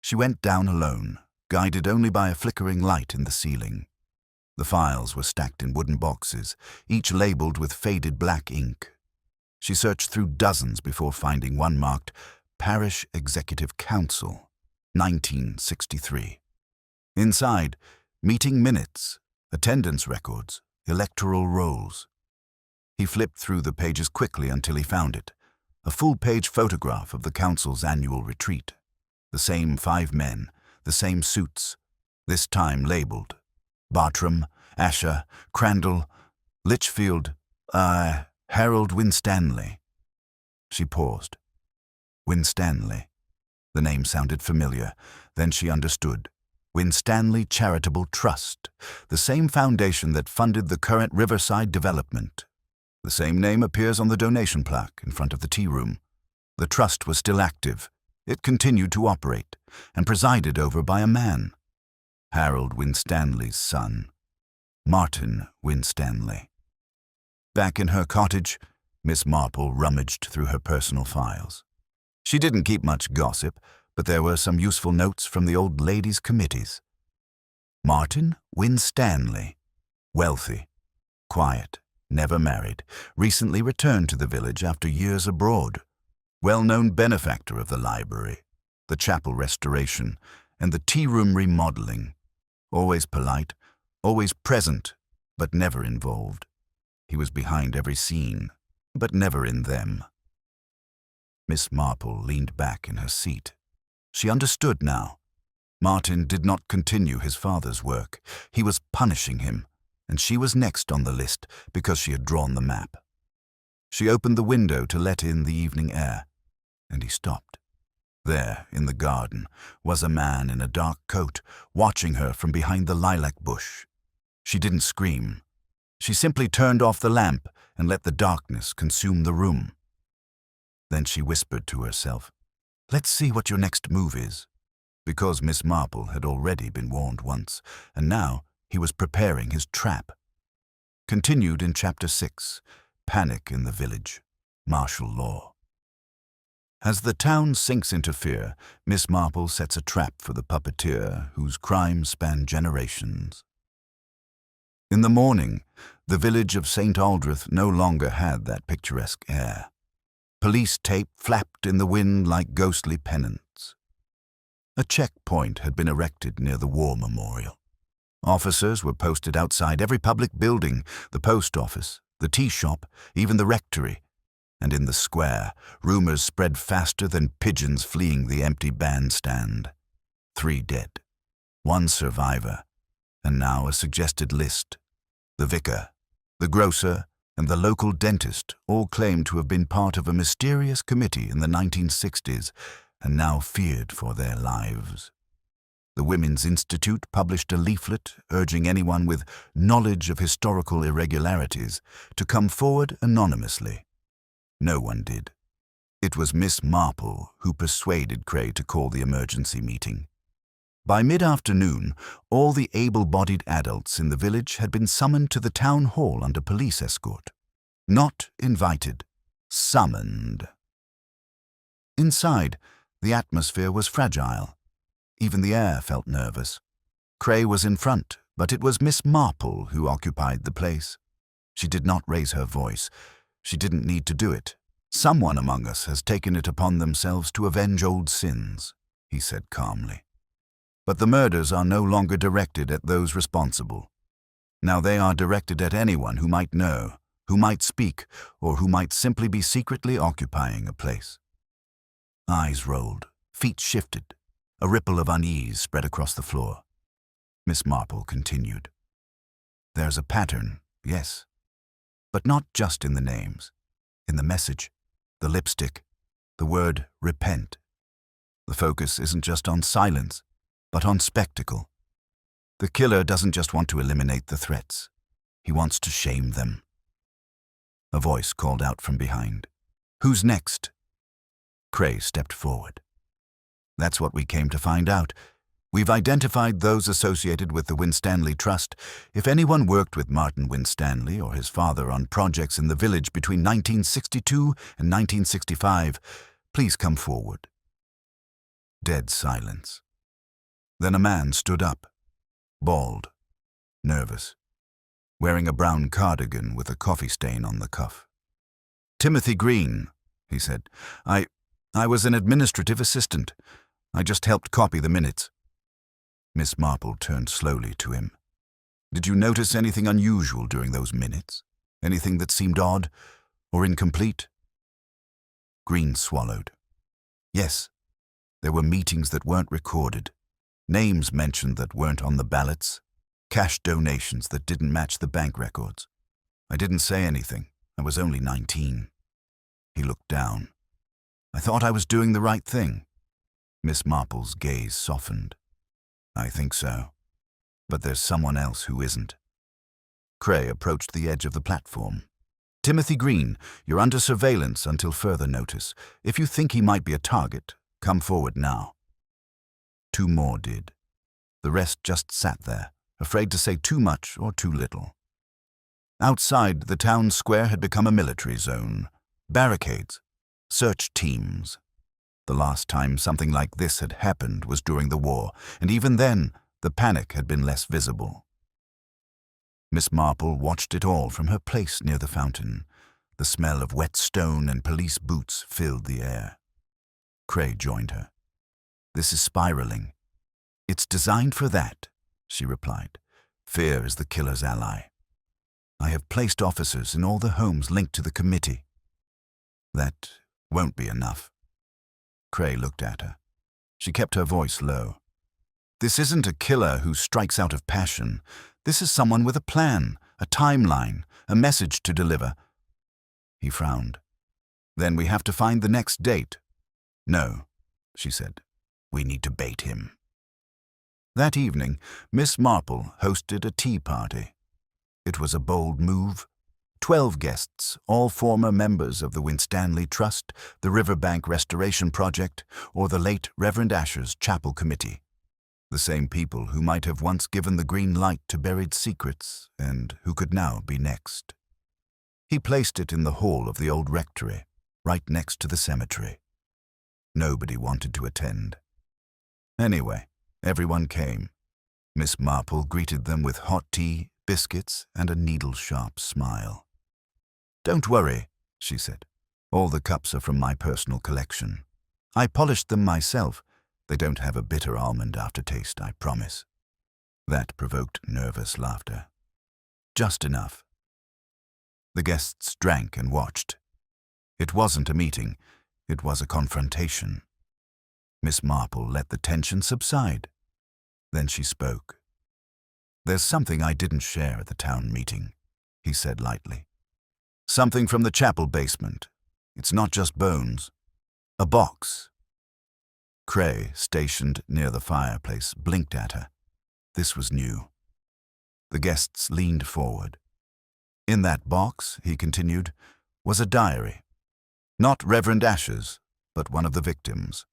She went down alone, guided only by a flickering light in the ceiling. The files were stacked in wooden boxes, each labeled with faded black ink. She searched through dozens before finding one marked Parish Executive Council, 1963. Inside, meeting minutes, attendance records, electoral rolls. He flipped through the pages quickly until he found it, a full-page photograph of the council's annual retreat. The same 5 men, the same suits, this time labeled Bartram, Asher, Crandall, Litchfield, Harold Winstanley. She paused. Winstanley. The name sounded familiar. Then she understood. Winstanley Charitable Trust, the same foundation that funded the current Riverside development. The same name appears on the donation plaque in front of the tea room. The trust was still active. It continued to operate, and presided over by a man. Harold Winstanley's son, Martin Winstanley. Back in her cottage, Miss Marple rummaged through her personal files. She didn't keep much gossip, but there were some useful notes from the old ladies' committees. Martin Winstanley, wealthy, quiet, never married, recently returned to the village after years abroad, well-known benefactor of the library, the chapel restoration, and the tea-room remodeling. Always polite, always present, but never involved. He was behind every scene, but never in them. Miss Marple leaned back in her seat. She understood now. Martin did not continue his father's work. He was punishing him, and she was next on the list because she had drawn the map. She opened the window to let in the evening air, and he stopped. There, in the garden, was a man in a dark coat, watching her from behind the lilac bush. She didn't scream. She simply turned off the lamp and let the darkness consume the room. Then she whispered to herself, "Let's see what your next move is," because Miss Marple had already been warned once, and now he was preparing his trap. Continued in Chapter 6, Panic in the Village, Martial Law. As the town sinks into fear, Miss Marple sets a trap for the puppeteer whose crimes span generations. In the morning, the village of St. Aldrich no longer had that picturesque air. Police tape flapped in the wind like ghostly pennants. A checkpoint had been erected near the war memorial. Officers were posted outside every public building, the post office, the tea shop, even the rectory. And in the square, rumors spread faster than pigeons fleeing the empty bandstand. 3 dead, 1 survivor, and now a suggested list. The vicar, the grocer, and the local dentist all claimed to have been part of a mysterious committee in the 1960s and now feared for their lives. The Women's Institute published a leaflet urging anyone with knowledge of historical irregularities to come forward anonymously. No one did. It was Miss Marple who persuaded Cray to call the emergency meeting. By mid-afternoon, all the able-bodied adults in the village had been summoned to the town hall under police escort. Not invited, summoned. Inside, the atmosphere was fragile. Even the air felt nervous. Cray was in front, but it was Miss Marple who occupied the place. She did not raise her voice. She didn't need to do it. "Someone among us has taken it upon themselves to avenge old sins," he said calmly. "But the murders are no longer directed at those responsible. Now they are directed at anyone who might know, who might speak, or who might simply be secretly occupying a place." Eyes rolled, feet shifted. A ripple of unease spread across the floor. Miss Marple continued. "There's a pattern, yes, but not just in the names. In the message, the lipstick, the word repent. The focus isn't just on silence, but on spectacle. The killer doesn't just want to eliminate the threats. He wants to shame them." A voice called out from behind. "Who's next?" Cray stepped forward. "That's what we came to find out. We've identified those associated with the Winstanley Trust. If anyone worked with Martin Winstanley or his father on projects in the village between 1962 and 1965, please come forward." Dead silence. Then a man stood up, bald, nervous, wearing a brown cardigan with a coffee stain on the cuff. "Timothy Green," he said. I was an administrative assistant. I just helped copy the minutes." Miss Marple turned slowly to him. "Did you notice anything unusual during those minutes? Anything that seemed odd or incomplete?" Green swallowed. "Yes, there were meetings that weren't recorded, names mentioned that weren't on the ballots, cash donations that didn't match the bank records. I didn't say anything. I was only 19. He looked down. "I thought I was doing the right thing." Miss Marple's gaze softened. "I think so. But there's someone else who isn't." Cray approached the edge of the platform. "Timothy Green, you're under surveillance until further notice. If you think he might be a target, come forward now." 2 more did. The rest just sat there, afraid to say too much or too little. Outside, the town square had become a military zone. Barricades. Search teams. The last time something like this had happened was during the war, and even then, the panic had been less visible. Miss Marple watched it all from her place near the fountain. The smell of wet stone and police boots filled the air. Cray joined her. "This is spiraling." "It's designed for that," she replied. "Fear is the killer's ally. I have placed officers in all the homes linked to the committee." "That won't be enough." Cray looked at her. She kept her voice low. "This isn't a killer who strikes out of passion. This is someone with a plan, a timeline, a message to deliver." He frowned. "Then we have to find the next date." "No," she said. "We need to bait him." That evening, Miss Marple hosted a tea party. It was a bold move. 12 guests, all former members of the Winstanley Trust, the Riverbank Restoration Project, or the late Reverend Asher's Chapel Committee. The same people who might have once given the green light to buried secrets and who could now be next. He placed it in the hall of the old rectory, right next to the cemetery. Nobody wanted to attend. Anyway, everyone came. Miss Marple greeted them with hot tea, biscuits, and a needle-sharp smile. "Don't worry," she said. "All the cups are from my personal collection. I polished them myself. They don't have a bitter almond aftertaste, I promise." That provoked nervous laughter. Just enough. The guests drank and watched. It wasn't a meeting. It was a confrontation. Miss Marple let the tension subside. Then she spoke. "There's something I didn't share at the town meeting," he said lightly. "Something from the chapel basement. It's not just bones. A box." Cray, stationed near the fireplace, blinked at her. This was new. The guests leaned forward. "In that box," he continued, "was a diary. Not Reverend Asher's, but one of the victims.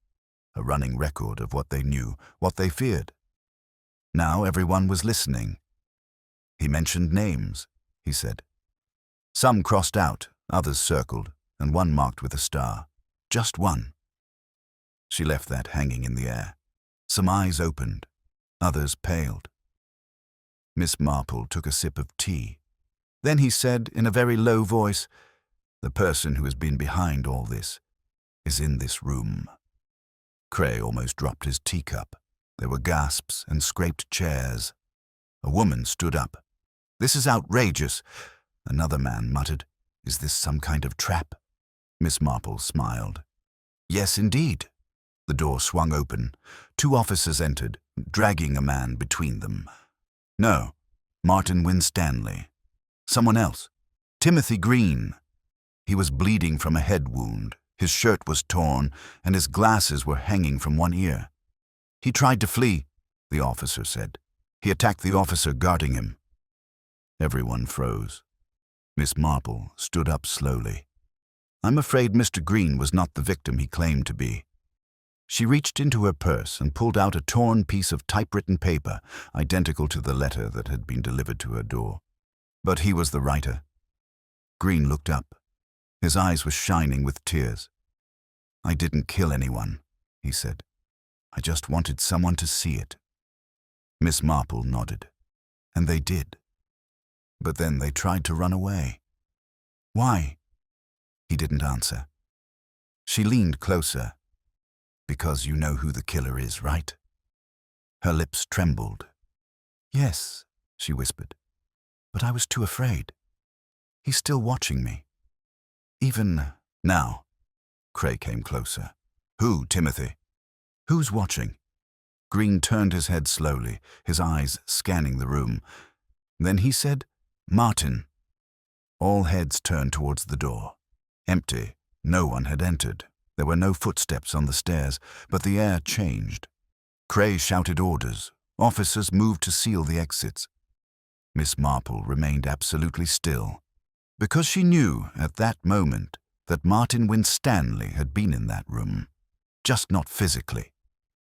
A running record of what they knew, what they feared, Now everyone was listening. He mentioned names, he said. Some crossed out, others circled, and one marked with a star. Just one. She left that hanging in the air. Some eyes opened, others paled. Miss Marple took a sip of tea. Then he said in a very low voice, "The person who has been behind all this is in this room." Cray almost dropped his teacup. There were gasps and scraped chairs. A woman stood up. "This is outrageous," another man muttered. "Is this some kind of trap?" Miss Marple smiled. "Yes, indeed." The door swung open. 2 officers entered, dragging a man between them. No, Martin Winstanley. Someone else. Timothy Green. He was bleeding from a head wound. His shirt was torn, and his glasses were hanging from one ear. "He tried to flee," the officer said. "He attacked the officer guarding him." Everyone froze. Miss Marple stood up slowly. "I'm afraid Mr. Green was not the victim he claimed to be." She reached into her purse and pulled out a torn piece of typewritten paper, identical to the letter that had been delivered to her door. But he was the writer. Green looked up. His eyes were shining with tears. "I didn't kill anyone," he said. "I just wanted someone to see it." Miss Marple nodded. "And they did. But then they tried to run away." "Why?" He didn't answer. She leaned closer. "Because you know who the killer is, right?" Her lips trembled. "Yes," she whispered. "But I was too afraid. He's still watching me. Even now." Cray came closer. "Who, Timothy?" "Who's watching?" Green turned his head slowly, his eyes scanning the room. Then he said, "Martin." All heads turned towards the door. Empty. No one had entered. There were no footsteps on the stairs, but the air changed. Cray shouted orders. Officers moved to seal the exits. Miss Marple remained absolutely still, because she knew at that moment that Martin Winstanley had been in that room, just not physically.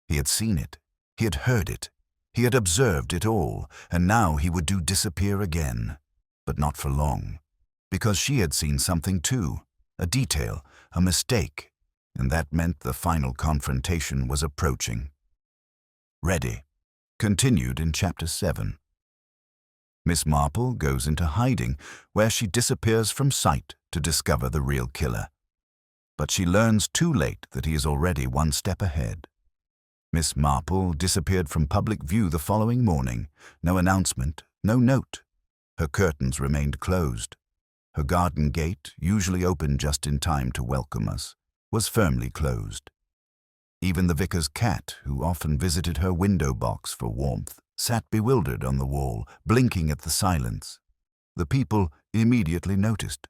He had seen it. He had heard it. He had observed it all, and now he would do disappear again, but not for long, because she had seen something too, a detail, a mistake, and that meant the final confrontation was approaching. Ready. Continued in Chapter 7. Miss Marple goes into hiding, where she disappears from sight to discover the real killer. But she learns too late that he is already one step ahead. Miss Marple disappeared from public view the following morning. No announcement, no note. Her curtains remained closed. Her garden gate, usually open just in time to welcome us, was firmly closed. Even the vicar's cat, who often visited her window box for warmth, sat bewildered on the wall, blinking at the silence. The people immediately noticed.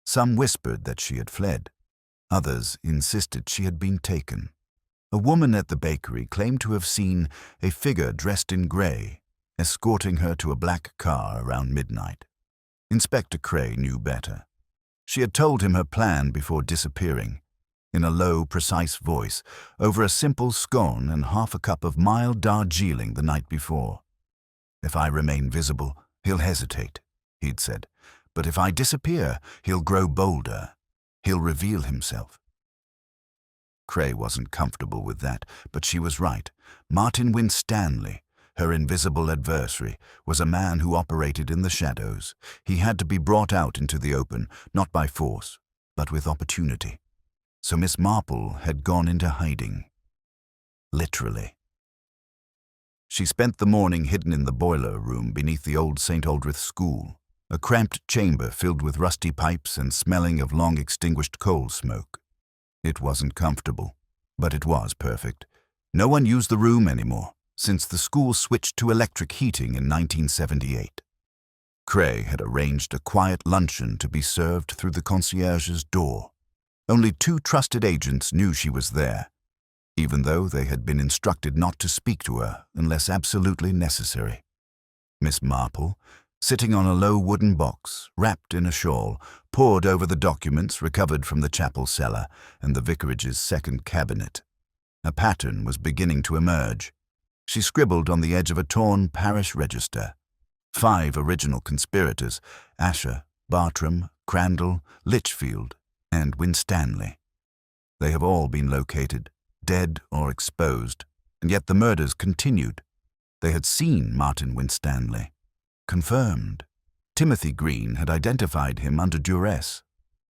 Some whispered that she had fled. Others insisted she had been taken. A woman at the bakery claimed to have seen a figure dressed in grey, escorting her to a black car around midnight. Inspector Cray knew better. She had told him her plan before disappearing, in a low, precise voice, over a simple scone and half a cup of mild Darjeeling the night before. "If I remain visible, he'll hesitate," he'd said. "But if I disappear, he'll grow bolder. He'll reveal himself." Cray wasn't comfortable with that, but she was right. Martin Winstanley, her invisible adversary, was a man who operated in the shadows. He had to be brought out into the open, not by force, but with opportunity. So Miss Marple had gone into hiding. Literally. She spent the morning hidden in the boiler room beneath the old St. Aldrich School, a cramped chamber filled with rusty pipes and smelling of long-extinguished coal smoke. It wasn't comfortable, but it was perfect. No one used the room anymore, since the school switched to electric heating in 1978. Cray had arranged a quiet luncheon to be served through the concierge's door. Only 2 trusted agents knew she was there, even though they had been instructed not to speak to her unless absolutely necessary. Miss Marple, sitting on a low wooden box, wrapped in a shawl, pored over the documents recovered from the chapel cellar and the vicarage's second cabinet. A pattern was beginning to emerge. She scribbled on the edge of a torn parish register. 5 original conspirators: Asher, Bartram, Crandall, Litchfield, and Winstanley. They have all been located, dead or exposed, and yet the murders continued. They had seen Martin Winstanley. Confirmed. Timothy Green had identified him under duress.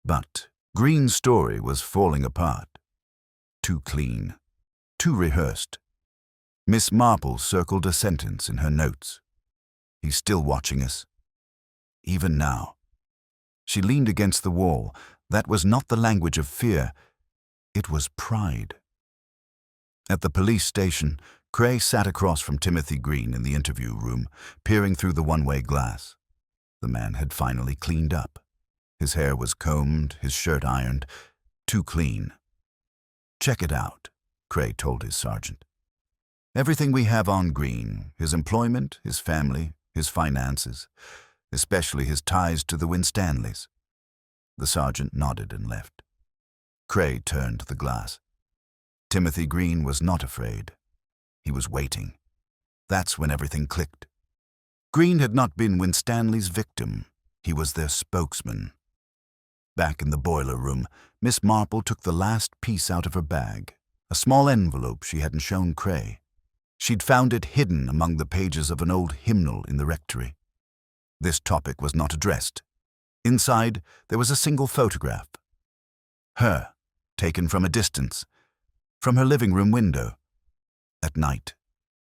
But Green's story was falling apart. Too clean. Too rehearsed. Miss Marple circled a sentence in her notes. He's still watching us. Even now. She leaned against the wall. That was not the language of fear. It was pride. At the police station, Cray sat across from Timothy Green in the interview room, peering through the one-way glass. The man had finally cleaned up. His hair was combed, his shirt ironed, too clean. "Check it out," Cray told his sergeant. "Everything we have on Green, his employment, his family, his finances, especially his ties to the Winstanleys." The sergeant nodded and left. Cray turned to the glass. Timothy Green was not afraid. He was waiting. That's when everything clicked. Green had not been Winstanley's victim. He was their spokesman. Back in the boiler room, Miss Marple took the last piece out of her bag, a small envelope she hadn't shown Cray. She'd found it hidden among the pages of an old hymnal in the rectory. This topic was not addressed. Inside, there was a single photograph. Her, taken from a distance, from her living room window. At night,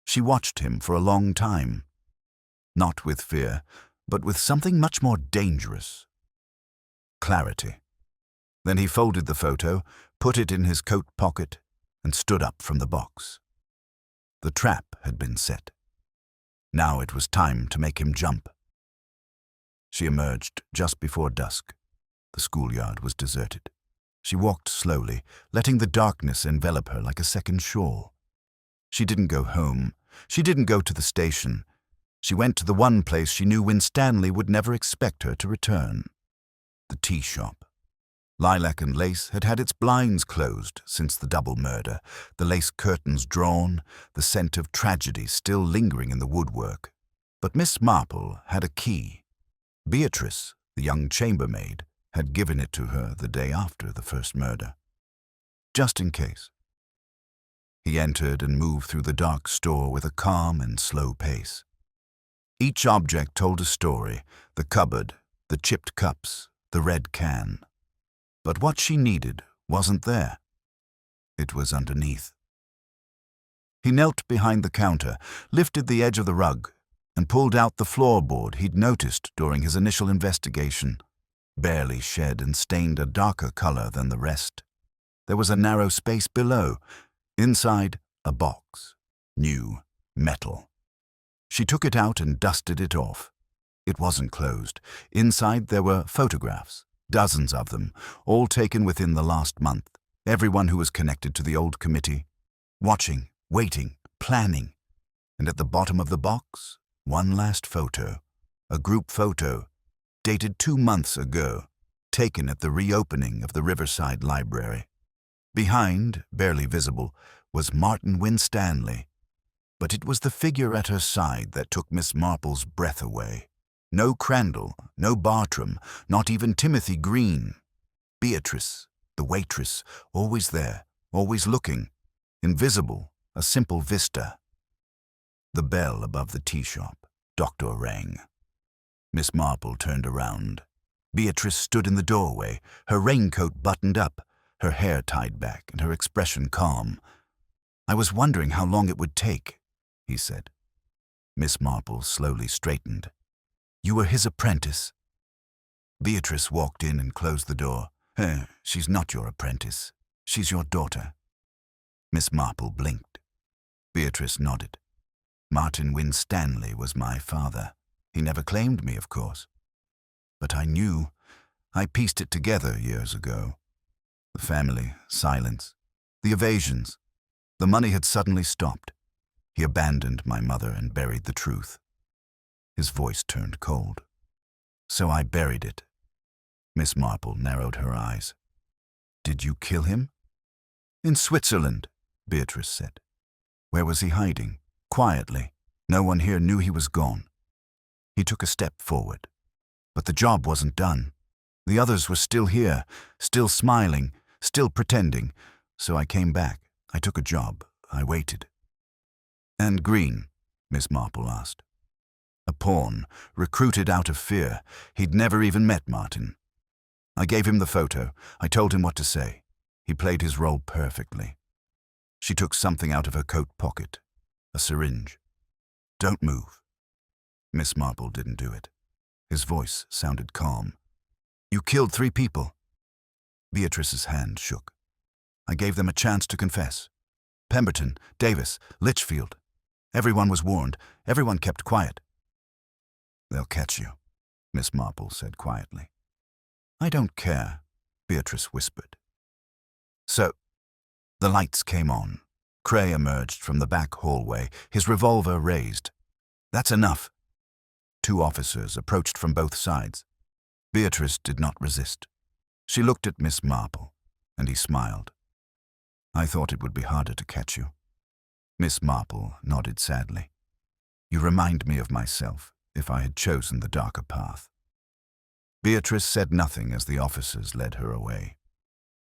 she watched him for a long time. Not with fear, but with something much more dangerous. Clarity. Then he folded the photo, put it in his coat pocket, and stood up from the box. The trap had been set. Now it was time to make him jump. She emerged just before dusk. The schoolyard was deserted. She walked slowly, letting the darkness envelop her like a second shawl. She didn't go home. She didn't go to the station. She went to the one place she knew Winstanley would never expect her to return. The tea shop. Lilac and Lace had had its blinds closed since the double murder, the lace curtains drawn, the scent of tragedy still lingering in the woodwork. But Miss Marple had a key. Beatrice, the young chambermaid, had given it to her the day after the first murder. Just in case. He entered and moved through the dark store with a calm and slow pace. Each object told a story: the cupboard, the chipped cups, the red can. But what she needed wasn't there. It was underneath. He knelt behind the counter, lifted the edge of the rug, and pulled out the floorboard he'd noticed during his initial investigation. Barely shed and stained a darker color than the rest. There was a narrow space below. Inside, a box. New, metal. She took it out and dusted it off. It wasn't closed. Inside there were photographs, dozens of them, all taken within the last month. Everyone who was connected to the old committee. Watching, waiting, planning. And at the bottom of the box, one last photo. A group photo, dated 2 months ago, taken at the reopening of the Riverside Library. Behind, barely visible, was Martin Winstanley. But it was the figure at her side that took Miss Marple's breath away. No Crandall, no Bartram, not even Timothy Green. Beatrice, the waitress, always there, always looking. Invisible, a simple vista. The bell above the tea shop. Doctor rang. Miss Marple turned around. Beatrice stood in the doorway, her raincoat buttoned up, her hair tied back, and her expression calm. "I was wondering how long it would take," he said. Miss Marple slowly straightened. "You were his apprentice." Beatrice walked in and closed the door. She's not your apprentice. She's your daughter." Miss Marple blinked. Beatrice nodded. "Martin Winstanley was my father. He never claimed me, of course. But I knew. I pieced it together years ago. The family, silence, the evasions. The money had suddenly stopped. He abandoned my mother and buried the truth." His voice turned cold. "So I buried it." Miss Marple narrowed her eyes. "Did you kill him?" "In Switzerland," Beatrice said. "Where was he hiding?" quietly. No one here knew he was gone. He took a step forward. But the job wasn't done. The others were still here, still smiling, still pretending. So I came back. I took a job. I waited. "And Green?" Miss Marple asked. A pawn, recruited out of fear. He'd never even met Martin. I gave him the photo. I told him what to say. He played his role perfectly. She took something out of her coat pocket. A syringe. "Don't move." Miss Marple didn't do it. His voice sounded calm. "You killed 3 people." Beatrice's hand shook. "I gave them a chance to confess. Pemberton, Davis, Litchfield. Everyone was warned. Everyone kept quiet." "They'll catch you," Miss Marple said quietly. "I don't care," Beatrice whispered. So, the lights came on. Cray emerged from the back hallway, his revolver raised. "That's enough." 2 officers approached from both sides. Beatrice did not resist. She looked at Miss Marple, and he smiled. "I thought it would be harder to catch you." Miss Marple nodded sadly. "You remind me of myself if I had chosen the darker path." Beatrice said nothing as the officers led her away.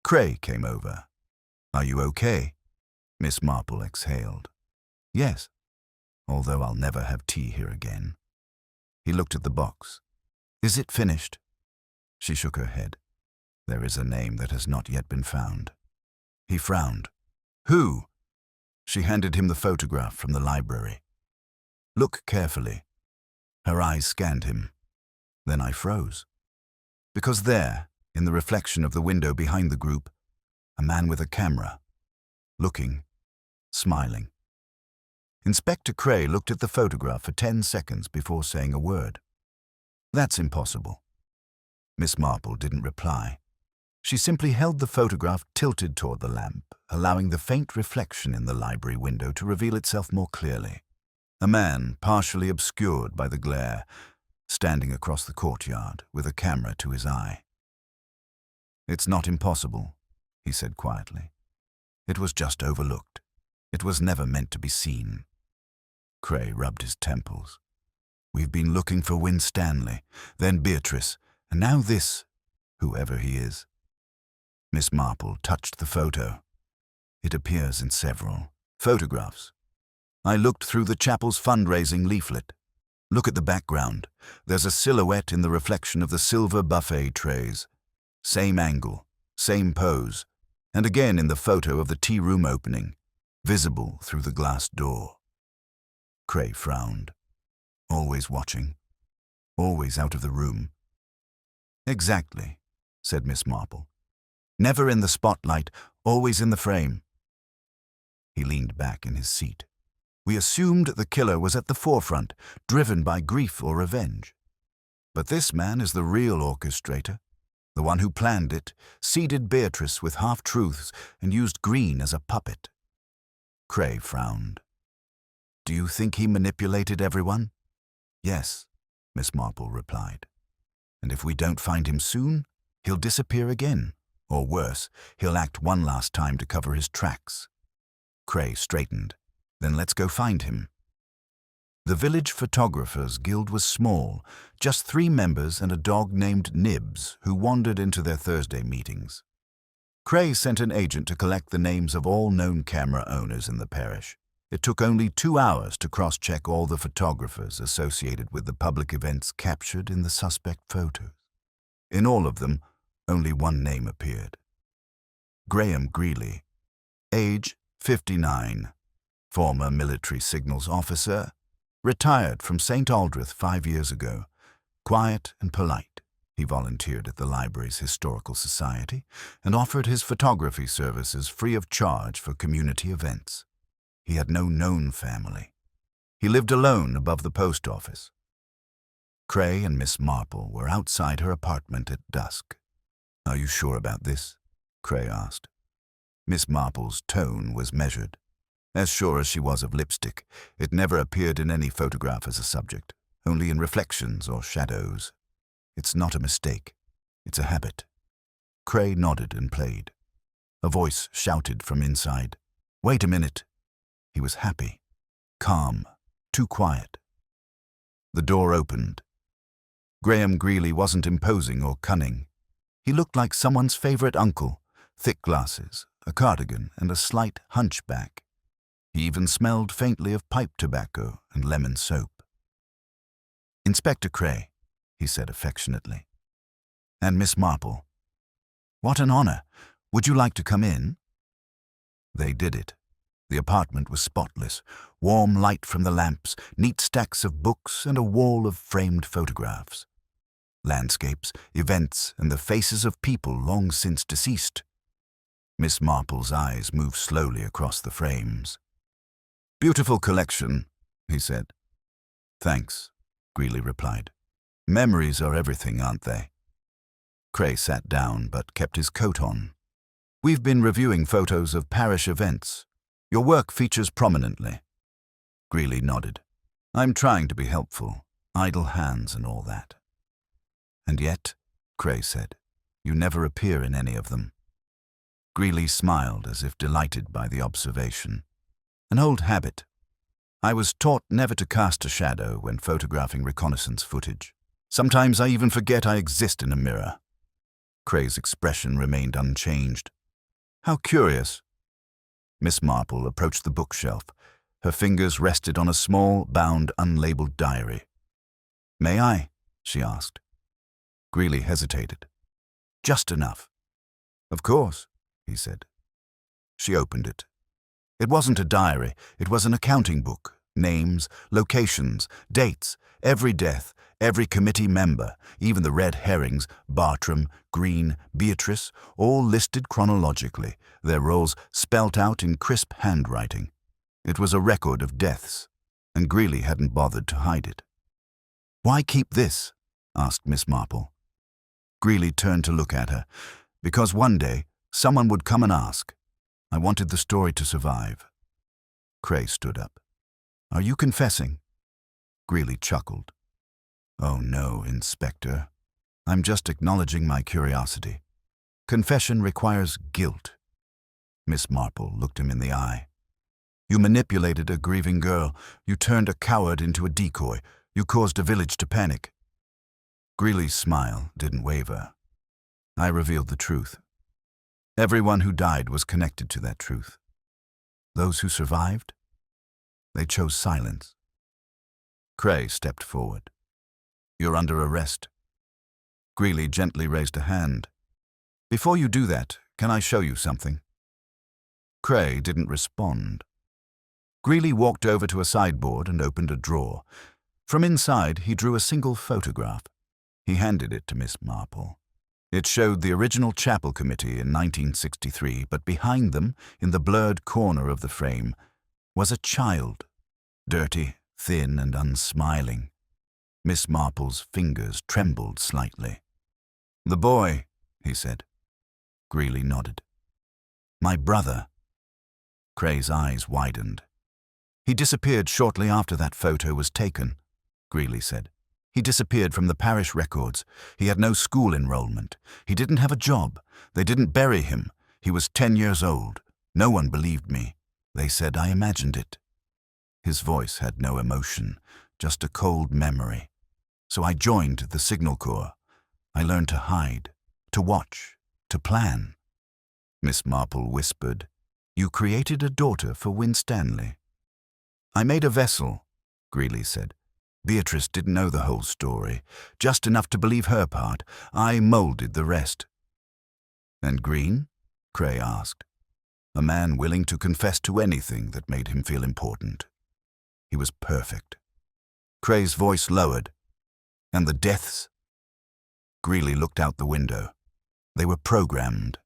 Cray came over. "Are you okay?" Miss Marple exhaled. "Yes, although I'll never have tea here again." He looked at the box. "Is it finished?" She shook her head. "There is a name that has not yet been found." He frowned. "Who?" She handed him the photograph from the library. "Look carefully." Her eyes scanned him. Then I froze. Because there, in the reflection of the window behind the group, a man with a camera, looking, smiling. Inspector Cray looked at the photograph for 10 seconds before saying a word. "That's impossible." Miss Marple didn't reply. She simply held the photograph tilted toward the lamp, allowing the faint reflection in the library window to reveal itself more clearly. A man, partially obscured by the glare, standing across the courtyard with a camera to his eye. "It's not impossible," he said quietly. "It was just overlooked. It was never meant to be seen." Cray rubbed his temples. "We've been looking for Winstanley, then Beatrice, and now this, whoever he is." Miss Marple touched the photo. "It appears in several photographs. I looked through the chapel's fundraising leaflet. Look at the background. There's a silhouette in the reflection of the silver buffet trays. Same angle, same pose, and again in the photo of the tea room opening, visible through the glass door." Cray frowned. "Always watching. Always out of the room." "Exactly," said Miss Marple. "Never in the spotlight, always in the frame." He leaned back in his seat. "We assumed the killer was at the forefront, driven by grief or revenge. But this man is the real orchestrator, the one who planned it, seeded Beatrice with half-truths, and used Green as a puppet." Cray frowned. "Do you think he manipulated everyone?" "Yes," Miss Marple replied. "And if we don't find him soon, he'll disappear again. Or worse, he'll act one last time to cover his tracks." Cray straightened. "Then let's go find him." The village photographers' guild was small, just 3 members and a dog named Nibs who wandered into their Thursday meetings. Cray sent an agent to collect the names of all known camera owners in the parish. It took only 2 hours to cross-check all the photographers associated with the public events captured in the suspect photos. In all of them, only one name appeared. Graham Greeley, age 59, former military signals officer, retired from St. Aldrich 5 years ago. Quiet and polite, he volunteered at the library's Historical Society and offered his photography services free of charge for community events. He had no known family. He lived alone above the post office. Cray and Miss Marple were outside her apartment at dusk. "Are you sure about this?" Cray asked. Miss Marple's tone was measured. As sure as she was of lipstick, it never appeared in any photograph as a subject, only in reflections or shadows. "It's not a mistake. It's a habit." Cray nodded and played. A voice shouted from inside, "Wait a minute." He was happy. calm, too quiet. The door opened. Graham Greeley wasn't imposing or cunning. He looked like someone's favorite uncle, thick glasses, a cardigan, and a slight hunchback. He even smelled faintly of pipe tobacco and lemon soap. "Inspector Cray," he said affectionately. "And Miss Marple. What an honor. Would you like to come in?" They did it. The apartment was spotless, warm light from the lamps, neat stacks of books, and a wall of framed photographs. Landscapes, events, and the faces of people long since deceased. Miss Marple's eyes moved slowly across the frames. "Beautiful collection," he said. "Thanks," Greeley replied. "Memories are everything, aren't they?" Cray sat down but kept his coat on. "We've been reviewing photos of parish events. Your work features prominently." Greeley nodded. "I'm trying to be helpful, idle hands and all that." "And yet," Cray said, "you never appear in any of them." Greeley smiled as if delighted by the observation. "An old habit. I was taught never to cast a shadow when photographing reconnaissance footage. Sometimes I even forget I exist in a mirror." Cray's expression remained unchanged. "How curious." Miss Marple approached the bookshelf. Her fingers rested on a small, bound, unlabeled diary. "May I?" she asked. Greeley hesitated. "Just enough." "Of course," he said. She opened it. It wasn't a diary, it was an accounting book. Names, locations, dates, every death, every committee member, even the red herrings, Bartram, Green, Beatrice, all listed chronologically, their roles spelt out in crisp handwriting. It was a record of deaths, and Greeley hadn't bothered to hide it. "Why keep this?" asked Miss Marple. Greeley turned to look at her. "Because one day, someone would come and ask. I wanted the story to survive." Cray stood up. "Are you confessing?" Greeley chuckled. "Oh no, Inspector. I'm just acknowledging my curiosity. Confession requires guilt." Miss Marple looked him in the eye. "You manipulated a grieving girl. You turned a coward into a decoy. You caused a village to panic." Greeley's smile didn't waver. "I revealed the truth. Everyone who died was connected to that truth. Those who survived, they chose silence." Cray stepped forward. "You're under arrest." Greeley gently raised a hand. "Before you do that, can I show you something?" Cray didn't respond. Greeley walked over to a sideboard and opened a drawer. From inside, he drew a single photograph. He handed it to Miss Marple. It showed the original chapel committee in 1963, but behind them, in the blurred corner of the frame, was a child, dirty, thin, and unsmiling. Miss Marple's fingers trembled slightly. "The boy," he said. Greeley nodded. "My brother." Cray's eyes widened. "He disappeared shortly after that photo was taken," Greeley said. "He disappeared from the parish records. He had no school enrollment. He didn't have a job. They didn't bury him. He was 10 years old. No one believed me. They said I imagined it." His voice had no emotion, just a cold memory. "So I joined the Signal Corps. I learned to hide, to watch, to plan." Miss Marple whispered, "You created a daughter for Winstanley." "I made a vessel," Greeley said. "Beatrice didn't know the whole story, just enough to believe her part. I molded the rest." "And Green?" Cray asked. "A man willing to confess to anything that made him feel important. He was perfect." Cray's voice lowered. "And the deaths?" Greeley looked out the window. They were programmed.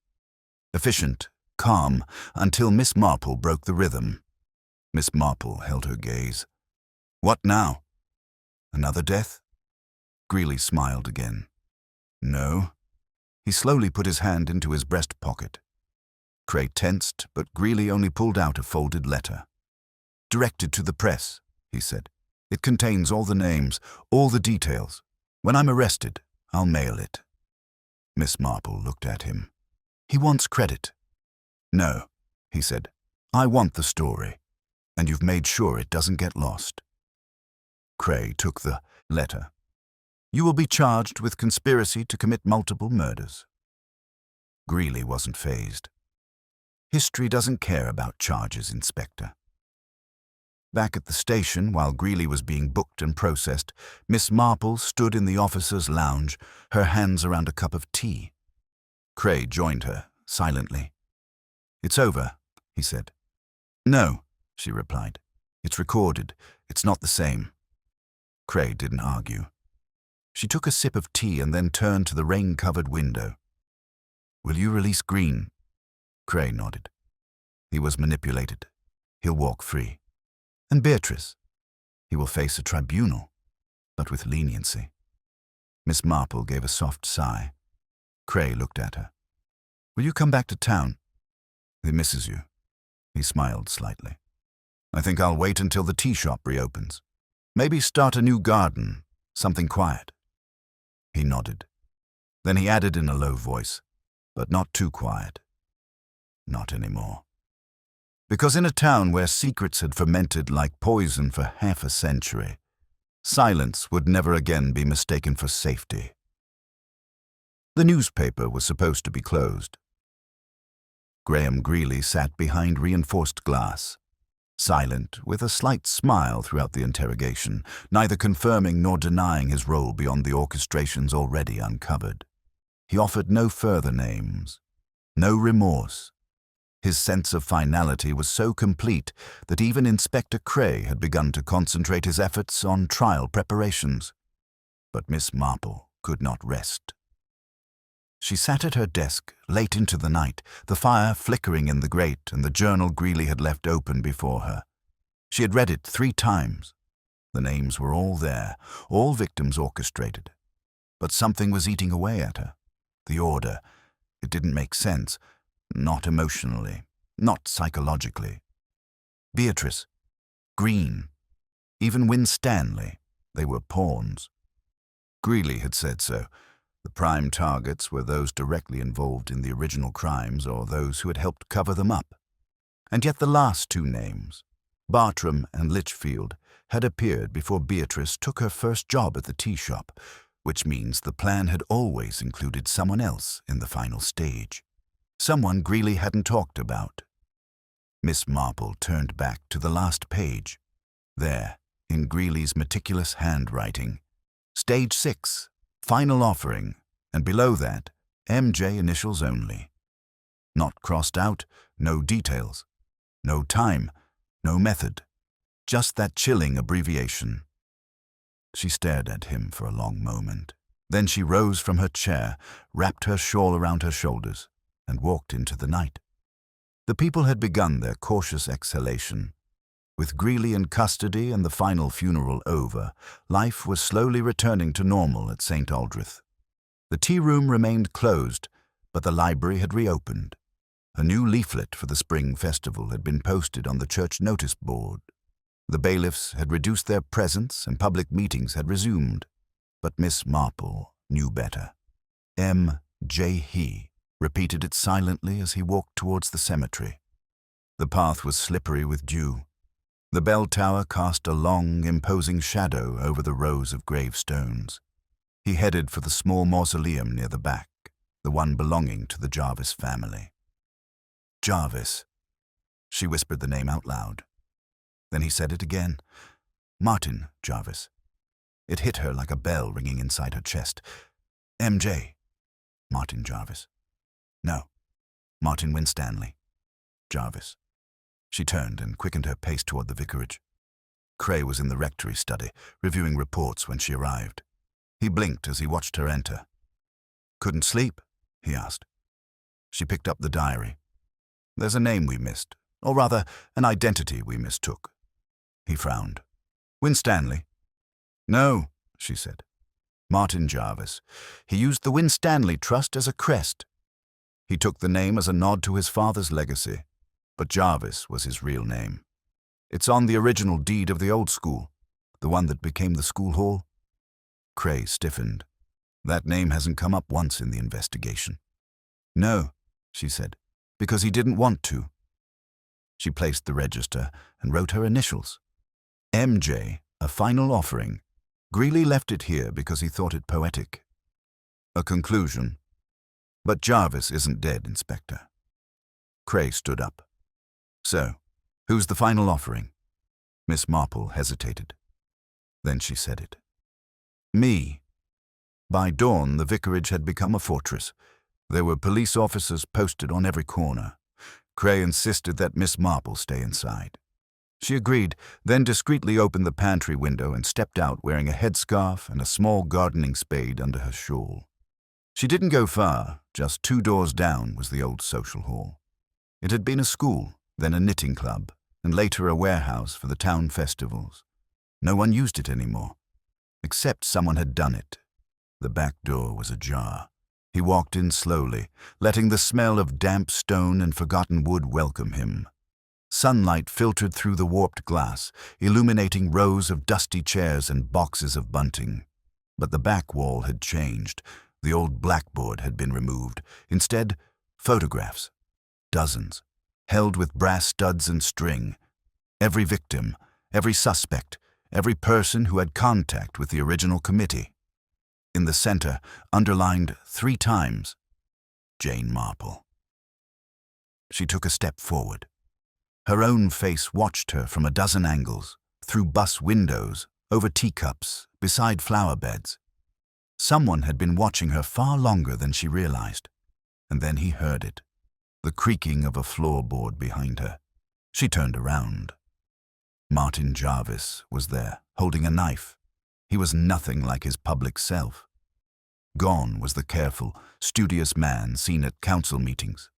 Efficient, calm, until Miss Marple broke the rhythm. Miss Marple held her gaze. "What now? Another death?" Greeley smiled again. "No." He slowly put his hand into his breast pocket. Cray tensed, but Greeley only pulled out a folded letter. "Directed to the press," he said. "It contains all the names, all the details. When I'm arrested, I'll mail it." Miss Marple looked at him. "He wants credit." "No," he said. "I want the story." And you've made sure it doesn't get lost. Cray took the letter. You will be charged with conspiracy to commit multiple murders. Greeley wasn't fazed. History doesn't care about charges, Inspector. Back at the station, while Greeley was being booked and processed, Miss Marple stood in the officer's lounge, her hands around a cup of tea. Cray joined her, silently. It's over, he said. No, she replied. It's recorded. It's not the same. Cray didn't argue. She took a sip of tea and then turned to the rain-covered window. Will you release Green? Cray nodded. He was manipulated. He'll walk free. And Beatrice? He will face a tribunal, but with leniency. Miss Marple gave a soft sigh. Cray looked at her. Will you come back to town? He misses you. He smiled slightly. I think I'll wait until the tea shop reopens. Maybe start a new garden, something quiet. He nodded. Then he added in a low voice, but not too quiet. Not anymore. Because in a town where secrets had fermented like poison for half a century, silence would never again be mistaken for safety. The newspaper was supposed to be closed. Graham Greeley sat behind reinforced glass, silent, with a slight smile throughout the interrogation, neither confirming nor denying his role beyond the orchestrations already uncovered. He offered no further names, no remorse. His sense of finality was so complete that even Inspector Cray had begun to concentrate his efforts on trial preparations. But Miss Marple could not rest. She sat at her desk late into the night, the fire flickering in the grate and the journal Greeley had left open before her. She had read it 3 times. The names were all there, all victims orchestrated. But something was eating away at her. The order. It didn't make sense. Not emotionally, not psychologically. Beatrice, Green, even Winstanley, they were pawns. Greeley had said so. The prime targets were those directly involved in the original crimes or those who had helped cover them up. And yet the last 2 names, Bartram and Litchfield, had appeared before Beatrice took her first job at the tea shop, which means the plan had always included someone else in the final stage. Someone Greeley hadn't talked about. Miss Marple turned back to the last page. There, in Greeley's meticulous handwriting, Stage 6, Final Offering, and below that, MJ initials only. Not crossed out, no details, no time, no method, just that chilling abbreviation. She stared at him for a long moment. Then she rose from her chair, wrapped her shawl around her shoulders, and walked into the night. The people had begun their cautious exhalation. With Greeley in custody and the final funeral over, life was slowly returning to normal at St. Aldrich. The tea room remained closed, but the library had reopened. A new leaflet for the spring festival had been posted on the church notice board. The bailiffs had reduced their presence and public meetings had resumed. But Miss Marple knew better. M.J. He repeated it silently as he walked towards the cemetery. The path was slippery with dew. The bell tower cast a long, imposing shadow over the rows of gravestones. He headed for the small mausoleum near the back, the one belonging to the Jarvis family. Jarvis. She whispered the name out loud. Then he said it again. Martin Jarvis. It hit her like a bell ringing inside her chest. M.J. Martin Jarvis. No, Martin Winstanley. Jarvis. She turned and quickened her pace toward the vicarage. Cray was in the rectory study, reviewing reports when she arrived. He blinked as he watched her enter. Couldn't sleep? He asked. She picked up the diary. There's a name we missed, or rather, an identity we mistook. He frowned. Winstanley? No, she said. Martin Jarvis. He used the Winstanley Trust as a crest. He took the name as a nod to his father's legacy, but Jarvis was his real name. It's on the original deed of the old school, the one that became the school hall. Cray stiffened. That name hasn't come up once in the investigation. No, she said, because he didn't want to. She placed the register and wrote her initials. MJ, a final offering. Greeley left it here because he thought it poetic. A conclusion. But Jarvis isn't dead, Inspector. Cray stood up. So, who's the final offering? Miss Marple hesitated. Then she said it. Me. By dawn, the vicarage had become a fortress. There were police officers posted on every corner. Cray insisted that Miss Marple stay inside. She agreed, then discreetly opened the pantry window and stepped out wearing a headscarf and a small gardening spade under her shawl. She didn't go far. Just 2 doors down was the old social hall. It had been a school, then a knitting club, and later a warehouse for the town festivals. No one used it anymore, except someone had done it. The back door was ajar. He walked in slowly, letting the smell of damp stone and forgotten wood welcome him. Sunlight filtered through the warped glass, illuminating rows of dusty chairs and boxes of bunting. But the back wall had changed. The old blackboard had been removed. Instead, photographs. Dozens, held with brass studs and string. Every victim, every suspect, every person who had contact with the original committee. In the center, underlined 3 times, Jane Marple. She took a step forward. Her own face watched her from a dozen angles, through bus windows, over teacups, beside flower beds. Someone had been watching her far longer than she realized, and then he heard it, the creaking of a floorboard behind her. She turned around. Martin Jarvis was there, holding a knife. He was nothing like his public self. Gone was the careful, studious man seen at council meetings.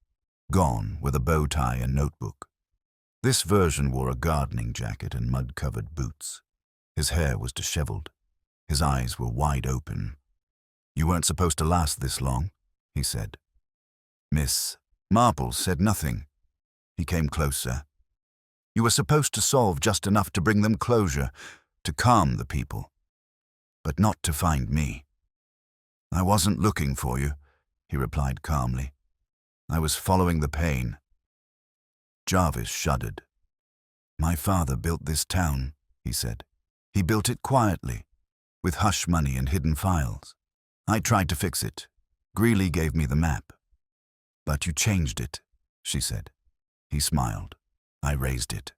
Gone were the bow tie and notebook. This version wore a gardening jacket and mud-covered boots. His hair was disheveled. His eyes were wide open. "You weren't supposed to last this long," he said. Miss Marple said nothing. He came closer. "You were supposed to solve just enough to bring them closure, to calm the people, but not to find me." "I wasn't looking for you," he replied calmly. "I was following the pain." Jarvis shuddered. "My father built this town," he said. "He built it quietly, with hush money and hidden files. I tried to fix it. Greeley gave me the map." "But you changed it," she said. He smiled. "I raised it."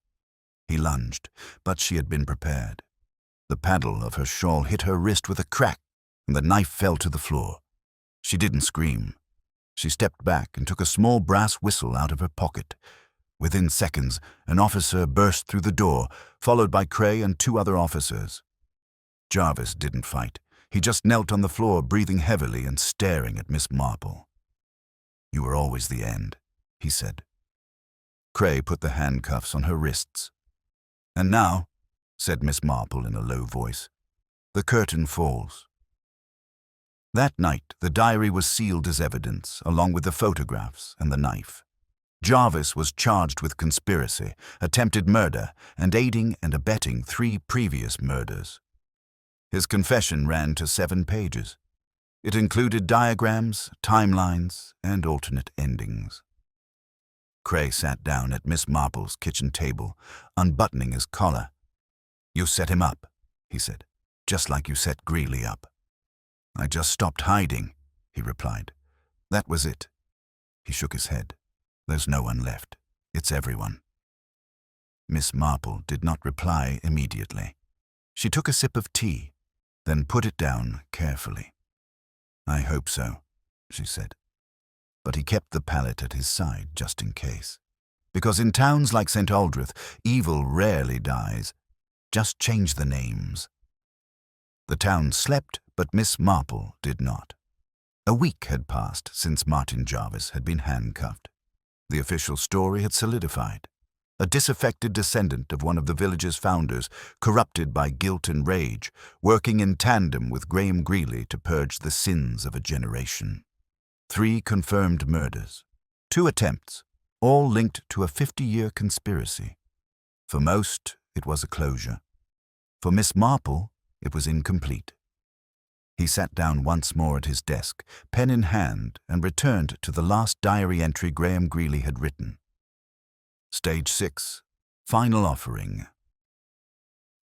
He lunged, but she had been prepared. The paddle of her shawl hit her wrist with a crack, and the knife fell to the floor. She didn't scream. She stepped back and took a small brass whistle out of her pocket. Within seconds, an officer burst through the door, followed by Cray and 2 other officers. Jarvis didn't fight. He just knelt on the floor, breathing heavily and staring at Miss Marple. "You were always the end," he said. Cray put the handcuffs on her wrists. "And now," said Miss Marple in a low voice, "the curtain falls." That night, the diary was sealed as evidence, along with the photographs and the knife. Jarvis was charged with conspiracy, attempted murder, and aiding and abetting 3 previous murders. His confession ran to 7 pages. It included diagrams, timelines, and alternate endings. Cray sat down at Miss Marple's kitchen table, unbuttoning his collar. "You set him up," he said, "just like you set Greeley up." "I just stopped hiding," he replied. "That was it." He shook his head. "There's no one left. It's everyone." Miss Marple did not reply immediately. She took a sip of tea, then put it down carefully. "I hope so," she said. But he kept the palette at his side just in case. Because in towns like St. Aldrich, evil rarely dies. Just change the names. The town slept, but Miss Marple did not. A week had passed since Martin Jarvis had been handcuffed. The official story had solidified. A disaffected descendant of one of the village's founders, corrupted by guilt and rage, working in tandem with Graham Greeley to purge the sins of a generation. 3 confirmed murders, 2 attempts, all linked to a 50-year conspiracy. For most, it was a closure. For Miss Marple, it was incomplete. He sat down once more at his desk, pen in hand, and returned to the last diary entry Graham Greeley had written. Stage 6. Final Offering.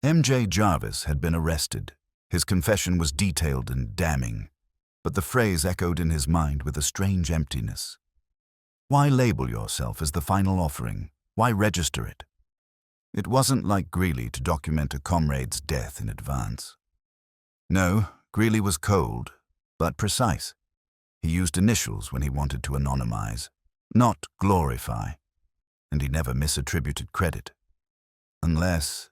M.J. Jarvis had been arrested. His confession was detailed and damning, but the phrase echoed in his mind with a strange emptiness. Why label yourself as the final offering? Why register it? It wasn't like Greeley to document a comrade's death in advance. No, Greeley was cold, but precise. He used initials when he wanted to anonymize, not glorify, and he never misattributed credit. Unless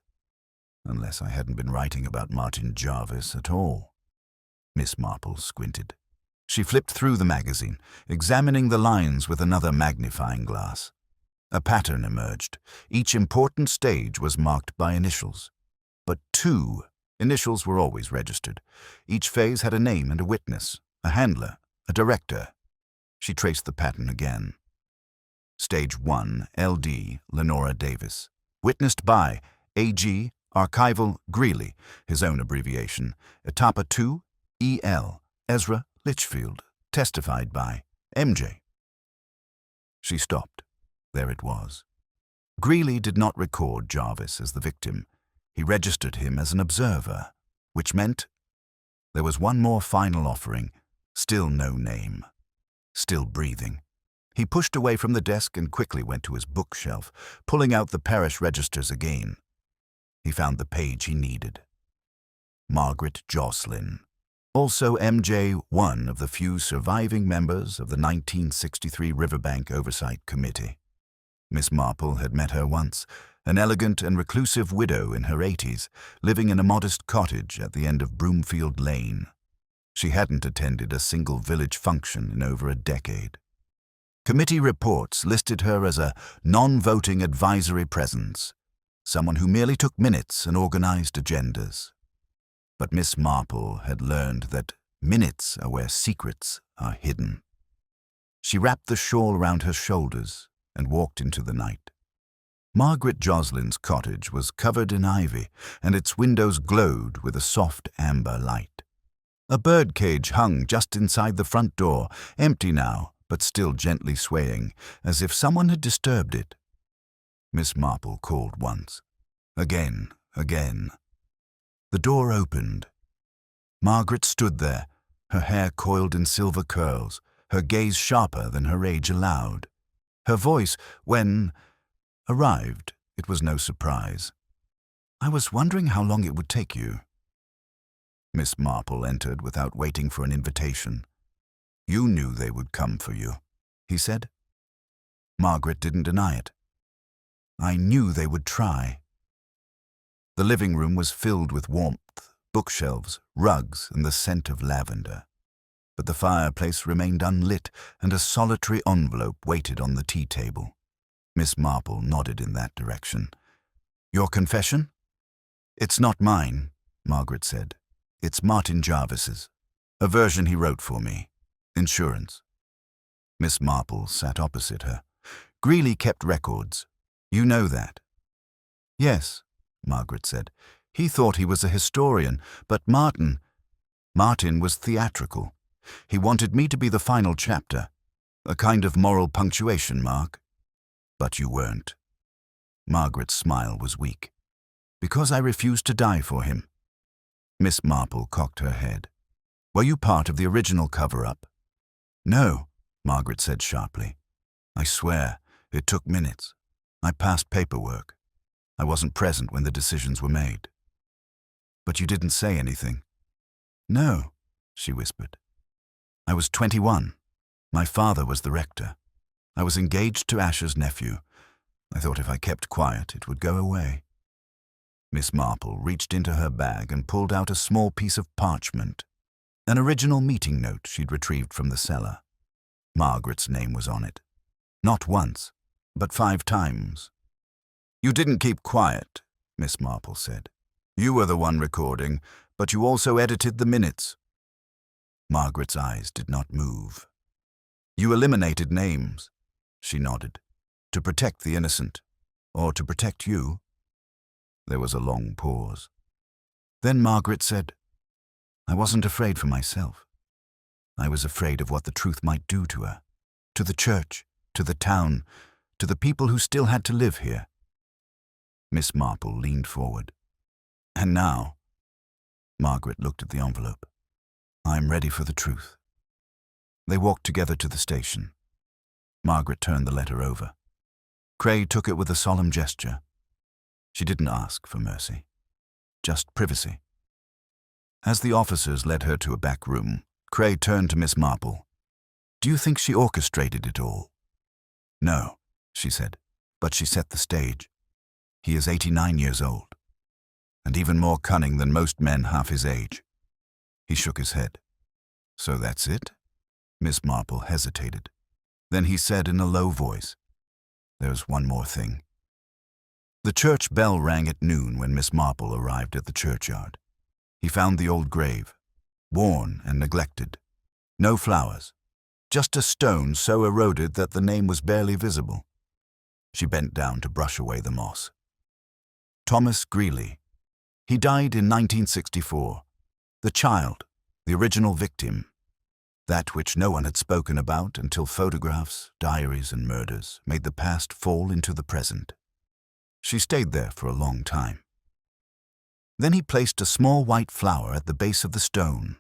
I hadn't been writing about Martin Jarvis at all. Miss Marple squinted. She flipped through the magazine, examining the lines with another magnifying glass. A pattern emerged. Each important stage was marked by initials. But 2 initials were always registered. Each phase had a name and a witness, a handler, a director. She traced the pattern again. Stage 1, LD, Lenora Davis. Witnessed by AG, Archival, Greeley, his own abbreviation. Etapa 2, EL, Ezra Litchfield. Testified by MJ. She stopped. There it was. Greeley did not record Jarvis as the victim. He registered him as an observer, which meant there was one more final offering, still no name, still breathing. He pushed away from the desk and quickly went to his bookshelf, pulling out the parish registers again. He found the page he needed. Margaret Jocelyn, also MJ, one of the few surviving members of the 1963 Riverbank Oversight Committee. Miss Marple had met her once, an elegant and reclusive widow in her 80s, living in a modest cottage at the end of Broomfield Lane. She hadn't attended a single village function in over a decade. Committee reports listed her as a non-voting advisory presence, someone who merely took minutes and organized agendas. But Miss Marple had learned that minutes are where secrets are hidden. She wrapped the shawl around her shoulders and walked into the night. Margaret Jocelyn's cottage was covered in ivy, and its windows glowed with a soft amber light. A birdcage hung just inside the front door, empty now, but still gently swaying, as if someone had disturbed it. Miss Marple called once. Again. The door opened. Margaret stood there, her hair coiled in silver curls, her gaze sharper than her age allowed. Her voice, when arrived, it was no surprise. "I was wondering how long it would take you." Miss Marple entered without waiting for an invitation. "You knew they would come for you," he said. Margaret didn't deny it. "I knew they would try." The living room was filled with warmth, bookshelves, rugs, and the scent of lavender. But the fireplace remained unlit, and a solitary envelope waited on the tea table. Miss Marple nodded in that direction. "Your confession?" "It's not mine," Margaret said. "It's Martin Jarvis's. A version he wrote for me. Insurance." Miss Marple sat opposite her. "Greeley kept records. You know that." "Yes," Margaret said. "He thought he was a historian, but Martin was theatrical. He wanted me to be the final chapter, a kind of moral punctuation mark. But you weren't." Margaret's smile was weak. "Because I refused to die for him." Miss Marple cocked her head. "Were you part of the original cover-up?" "No," Margaret said sharply. "I swear, it took minutes. I passed paperwork. I wasn't present when the decisions were made." "But you didn't say anything." "No," she whispered. "I was 21. My father was the rector. I was engaged to Asher's nephew. I thought if I kept quiet, it would go away." Miss Marple reached into her bag and pulled out a small piece of parchment, an original meeting note she'd retrieved from the cellar. Margaret's name was on it. Not once, but 5 times. "You didn't keep quiet," Miss Marple said. "You were the one recording, but you also edited the minutes." Margaret's eyes did not move. "You eliminated names," she nodded, "to protect the innocent, or to protect you." There was a long pause. Then Margaret said, "I wasn't afraid for myself. I was afraid of what the truth might do to her, to the church, to the town, to the people who still had to live here. Miss Marple leaned forward. And now, Margaret looked at the envelope. I'm ready for the truth. They walked together to the station. Margaret turned the letter over. Cray took it with a solemn gesture. She didn't ask for mercy, just privacy. As the officers led her to a back room, Cray turned to Miss Marple. Do you think she orchestrated it all? No, she said, but she set the stage. He is 89 years old, and even more cunning than most men half his age. He shook his head. So that's it? Miss Marple hesitated. Then he said in a low voice, There's one more thing. The church bell rang at noon when Miss Marple arrived at the churchyard. He found the old grave, worn and neglected. No flowers, just a stone so eroded that the name was barely visible. She bent down to brush away the moss. Thomas Greeley. He died in 1964. The child, the original victim. That which no one had spoken about until photographs, diaries, and murders made the past fall into the present. She stayed there for a long time. Then he placed a small white flower at the base of the stone.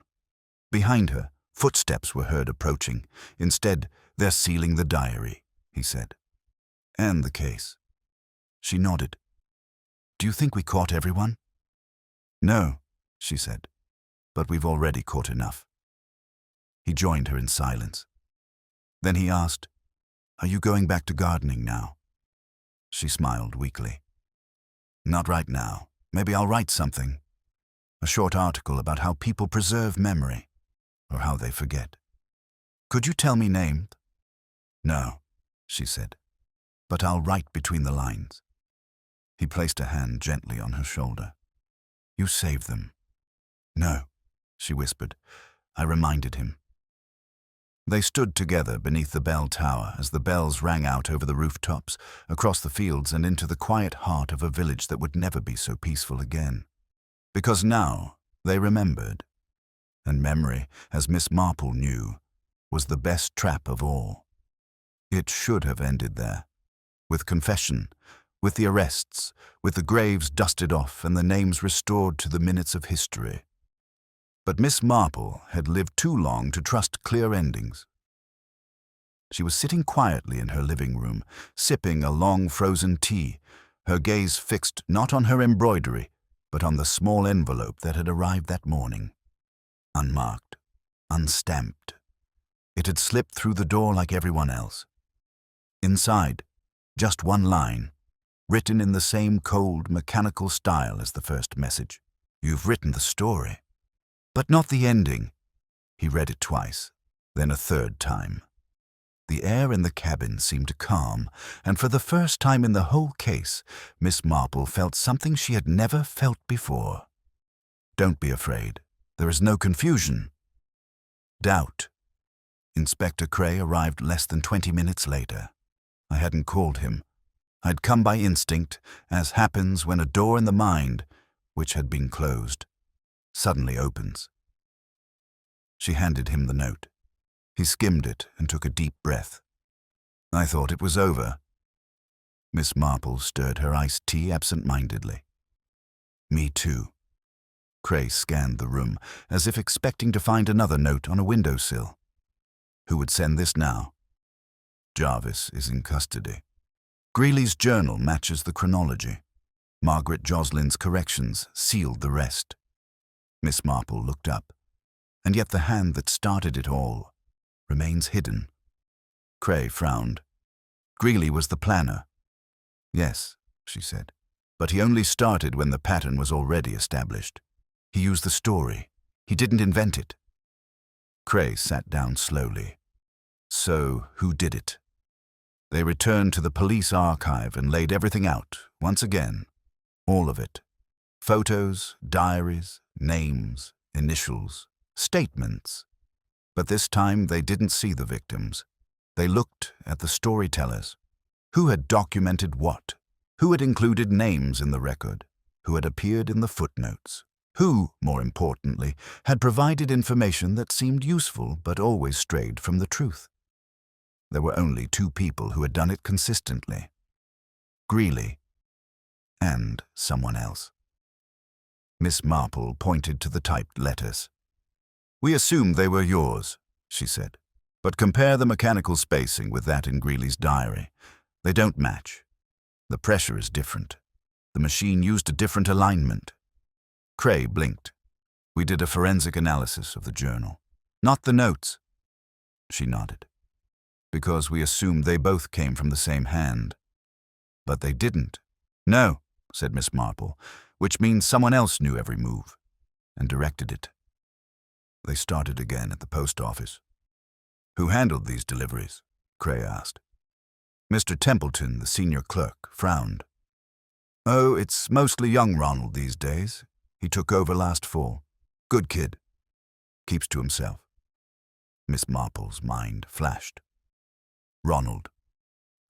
Behind her, footsteps were heard approaching. Instead, they're sealing the diary, he said. And the case. She nodded. Do you think we caught everyone? No, she said, but we've already caught enough. He joined her in silence. Then he asked, Are you going back to gardening now? She smiled weakly. Not right now. Maybe I'll write something. A short article about how people preserve memory, or how they forget. Could you tell me names? No, she said, but I'll write between the lines. He placed a hand gently on her shoulder. You saved them. No, she whispered. I reminded him. They stood together beneath the bell tower as the bells rang out over the rooftops, across the fields and into the quiet heart of a village that would never be so peaceful again. Because now they remembered. And memory, as Miss Marple knew, was the best trap of all. It should have ended there, with confession, with the arrests, with the graves dusted off and the names restored to the minutes of history. But Miss Marple had lived too long to trust clear endings. She was sitting quietly in her living room, sipping a long frozen tea, her gaze fixed not on her embroidery, but on the small envelope that had arrived that morning. Unmarked, unstamped. It had slipped through the door like everyone else. Inside, just one line, written in the same cold, mechanical style as the first message. You've written the story. But not the ending. He read it twice, then a third time. The air in the cabin seemed calm, and for the first time in the whole case, Miss Marple felt something she had never felt before. Don't be afraid. There is no confusion. Doubt. Inspector Cray arrived less than 20 minutes later. I hadn't called him. I'd come by instinct, as happens when a door in the mind, which had been closed, suddenly opens. She handed him the note. He skimmed it and took a deep breath. I thought it was over. Miss Marple stirred her iced tea absent-mindedly. Me too. Cray scanned the room, as if expecting to find another note on a windowsill. Who would send this now? Jarvis is in custody. Greeley's journal matches the chronology. Margaret Joslin's corrections sealed the rest. Miss Marple looked up, and yet the hand that started it all remains hidden. Cray frowned. Greeley was the planner. Yes, she said, but he only started when the pattern was already established. He used the story. He didn't invent it. Cray sat down slowly. So, who did it? They returned to the police archive and laid everything out, once again. All of it. Photos, diaries, names, initials, statements. But this time they didn't see the victims. They looked at the storytellers. Who had documented what? Who had included names in the record? Who had appeared in the footnotes? Who, more importantly, had provided information that seemed useful but always strayed from the truth? there were only two people who had done it consistently: Greeley and someone else. Miss Marple pointed to the typed letters. "We assumed they were yours," she said, "but compare the mechanical spacing with that in Greeley's diary. They don't match. The pressure is different. The machine used a different alignment." Cray blinked. "We did a forensic analysis of the journal, not the notes." She nodded. "Because we assumed they both came from the same hand." "But they didn't." "No," said Miss Marple, "which means someone else knew every move and directed it." They started again at the post office. "Who handled these deliveries?" Cray asked. Mr. Templeton, the senior clerk, frowned. "Oh, it's mostly young Ronald these days. He took over last fall. Good kid. Keeps to himself." Miss Marple's mind flashed. Ronald.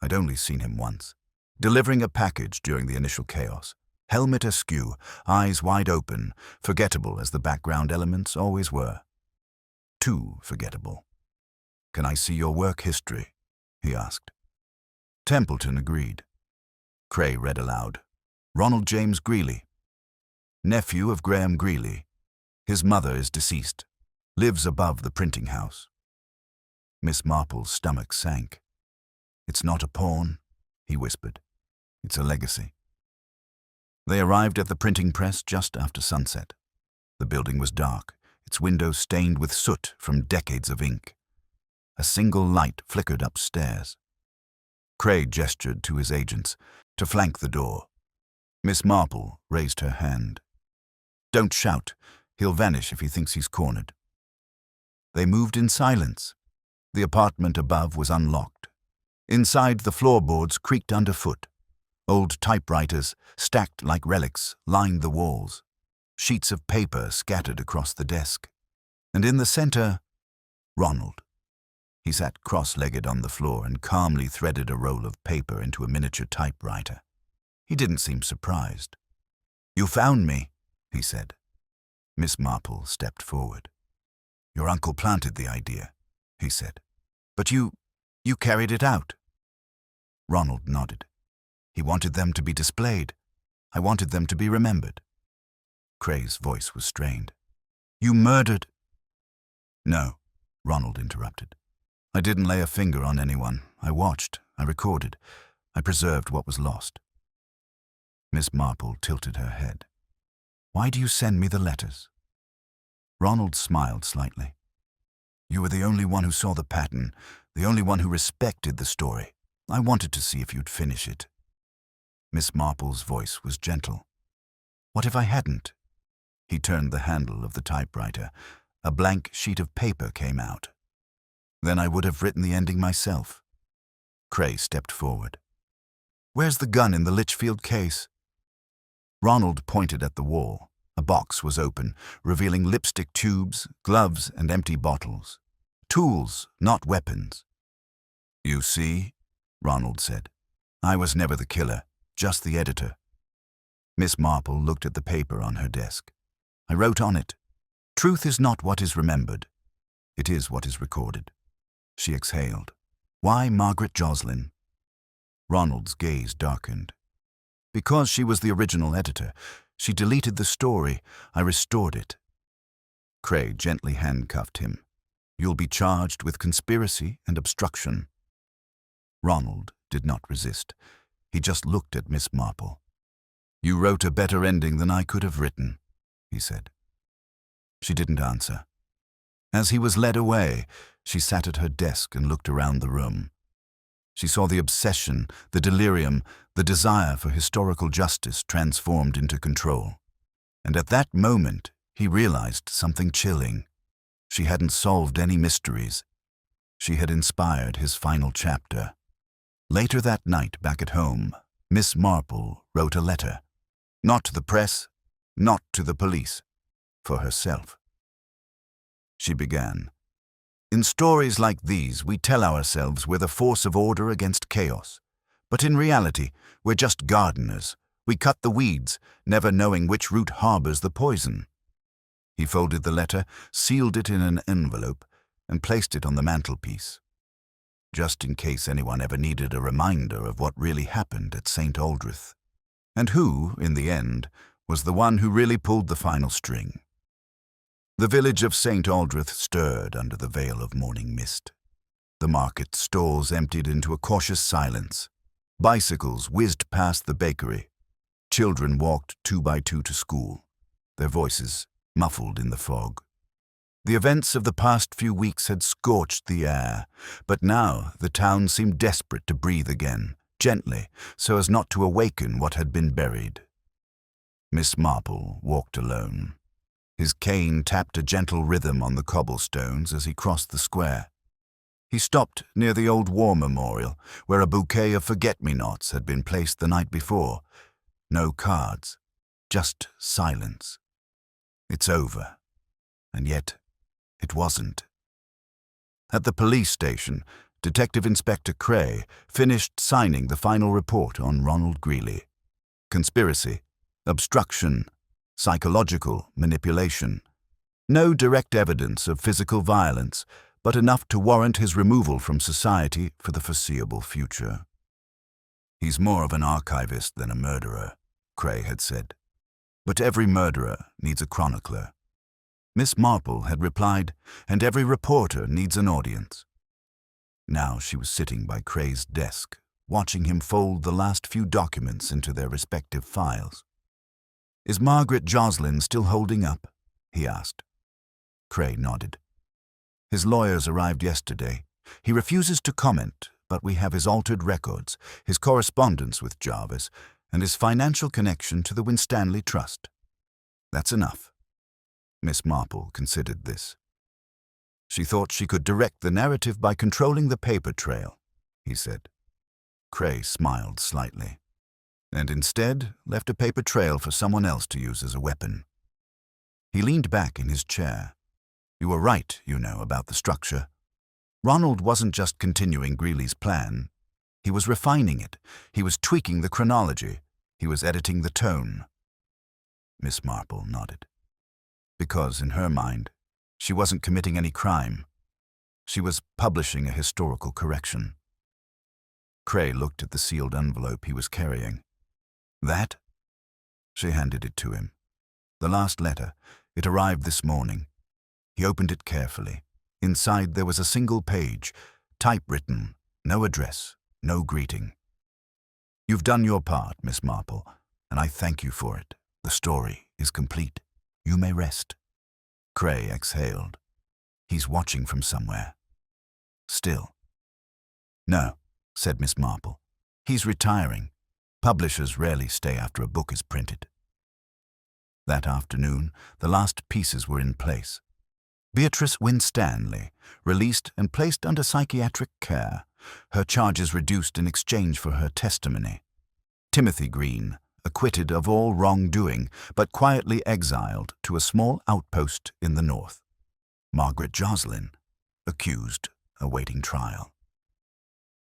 I'd only seen him once. Delivering a package during the initial chaos. Helmet askew, eyes wide open, forgettable as the background elements always were. Too forgettable. "Can I see your work history?" he asked. Templeton agreed. Cray read aloud. "Ronald James Greeley. Nephew of Graham Greeley. His mother is deceased. Lives above the printing house." Miss Marple's stomach sank. "It's not a pawn," he whispered. "It's a legacy." They arrived at the printing press just after sunset. The building was dark, its windows stained with soot from decades of ink. A single light flickered upstairs. Cray gestured to his agents to flank the door. Miss Marple raised her hand. "Don't shout. He'll vanish if he thinks he's cornered." They moved in silence. The apartment above was unlocked. Inside, the floorboards creaked underfoot. Old typewriters, stacked like relics, lined the walls. Sheets of paper scattered across the desk. And in the center, Ronald. He sat cross-legged on the floor and calmly threaded a roll of paper into a miniature typewriter. He didn't seem surprised. "You found me," he said. Miss Marple stepped forward. "Your uncle planted the idea," he said. "But you carried it out." Ronald nodded. "He wanted them to be displayed. I wanted them to be remembered." Cray's voice was strained. "You murdered—" "No," Ronald interrupted. "I didn't lay a finger on anyone. I watched. I recorded. I preserved what was lost." Miss Marple tilted her head. "Why do you send me the letters?" Ronald smiled slightly. "You were the only one who saw the pattern, the only one who respected the story. I wanted to see if you'd finish it." Miss Marple's voice was gentle. "What if I hadn't?" He turned the handle of the typewriter. A blank sheet of paper came out. "Then I would have written the ending myself." Cray stepped forward. "Where's the gun in the Litchfield case?" Ronald pointed at the wall. A box was open, revealing lipstick tubes, gloves, and empty bottles. Tools, not weapons. "You see," Ronald said. "I was never the killer, just the editor." Miss Marple looked at the paper on her desk. "I wrote on it, 'Truth is not what is remembered. It is what is recorded.'" She exhaled. "Why Margaret Joslin?" Ronald's gaze darkened. "Because she was the original editor. She deleted the story. I restored it." Cray gently handcuffed him. "You'll be charged with conspiracy and obstruction." Ronald did not resist. He just looked at Miss Marple. "You wrote a better ending than I could have written," he said. She didn't answer. As he was led away, she sat at her desk and looked around the room. She saw the obsession, the delirium, the desire for historical justice transformed into control. And at that moment, he realized something chilling. She hadn't solved any mysteries. She had inspired his final chapter. Later that night, back at home, Miss Marple wrote a letter. Not to the press, not to the police, for herself. She began. "In stories like these, we tell ourselves we're the force of order against chaos. But in reality, we're just gardeners. We cut the weeds, never knowing which root harbors the poison." He folded the letter, sealed it in an envelope, and placed it on the mantelpiece. just in case anyone ever needed a reminder of what really happened at St. Aldrich, and who, in the end, was the one who really pulled the final string. The village of St. Aldrich stirred under the veil of morning mist. The market stalls emptied into a cautious silence. Bicycles whizzed past the bakery. Children walked 2 by 2 to school, their voices muffled in the fog. The events of the past few weeks had scorched the air, but now the town seemed desperate to breathe again, gently, so as not to awaken what had been buried. Miss Marple walked alone. His cane tapped a gentle rhythm on the cobblestones as he crossed the square. He stopped near the old war memorial, where a bouquet of forget-me-nots had been placed the night before. No cards, just silence. It's over. And yet, it wasn't. At the police station, Detective Inspector Cray finished signing the final report on Ronald Greeley. Conspiracy, obstruction, psychological manipulation. No direct evidence of physical violence, but enough to warrant his removal from society for the foreseeable future. He's more of an archivist than a murderer, Cray had said. But every murderer needs a chronicler. Miss Marple had replied, and every reporter needs an audience. Now she was sitting by Cray's desk, watching him fold the last few documents into their respective files. "Is Margaret Joslin still holding up?" he asked. Cray nodded. "His lawyers arrived yesterday. He refuses to comment, but we have his altered records, his correspondence with Jarvis, and his financial connection to the Winstanley Trust. That's enough." Miss Marple considered this. She thought she could direct the narrative by controlling the paper trail, he said. Cray smiled slightly, and instead left a paper trail for someone else to use as a weapon. He leaned back in his chair. "You were right, you know, about the structure. Ronald wasn't just continuing Greeley's plan. He was refining it. He was tweaking the chronology. He was editing the tone." Miss Marple nodded. Because, in her mind, she wasn't committing any crime. She was publishing a historical correction. Cray looked at the sealed envelope he was carrying. "That?" She handed it to him. The last letter. It arrived this morning. He opened it carefully. Inside there was a single page, typewritten, no address, no greeting. "You've done your part, Miss Marple, and I thank you for it. The story is complete. You may rest." Cray exhaled. He's watching from somewhere. Still. "No," said Miss Marple. "He's retiring. Publishers rarely stay after a book is printed." That afternoon, the last pieces were in place. Beatrice Winstanley, released and placed under psychiatric care, her charges reduced in exchange for her testimony. Timothy Green, acquitted of all wrongdoing, but quietly exiled to a small outpost in the north. Margaret Joslin, accused, awaiting trial.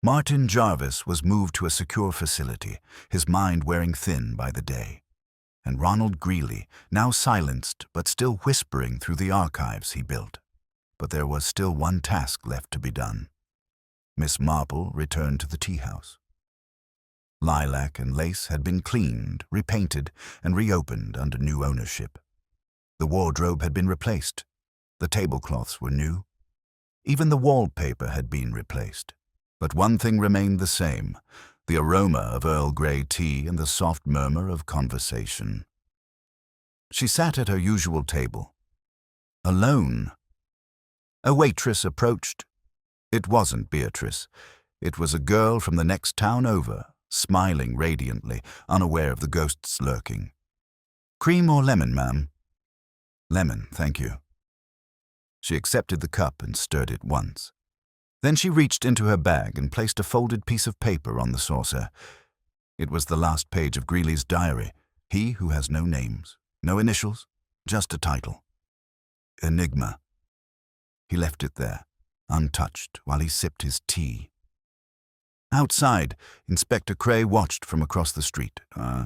Martin Jarvis was moved to a secure facility, his mind wearing thin by the day. And Ronald Greeley, now silenced but still whispering through the archives he built. But there was still one task left to be done. Miss Marple returned to the tea-house. Lilac and lace had been cleaned, repainted, and reopened under new ownership. The wardrobe had been replaced. The tablecloths were new. Even the wallpaper had been replaced. But one thing remained the same, the aroma of Earl Grey tea and the soft murmur of conversation. She sat at her usual table. Alone. A waitress approached. It wasn't Beatrice. It was a girl from the next town over, smiling radiantly, unaware of the ghosts lurking. "Cream or lemon, ma'am?" "Lemon, thank you." She accepted the cup and stirred it once. Then she reached into her bag and placed a folded piece of paper on the saucer. It was the last page of Greeley's diary, he who has no names, no initials, just a title. Enigma. He left it there, untouched, while he sipped his tea. Outside, Inspector Cray watched from across the street.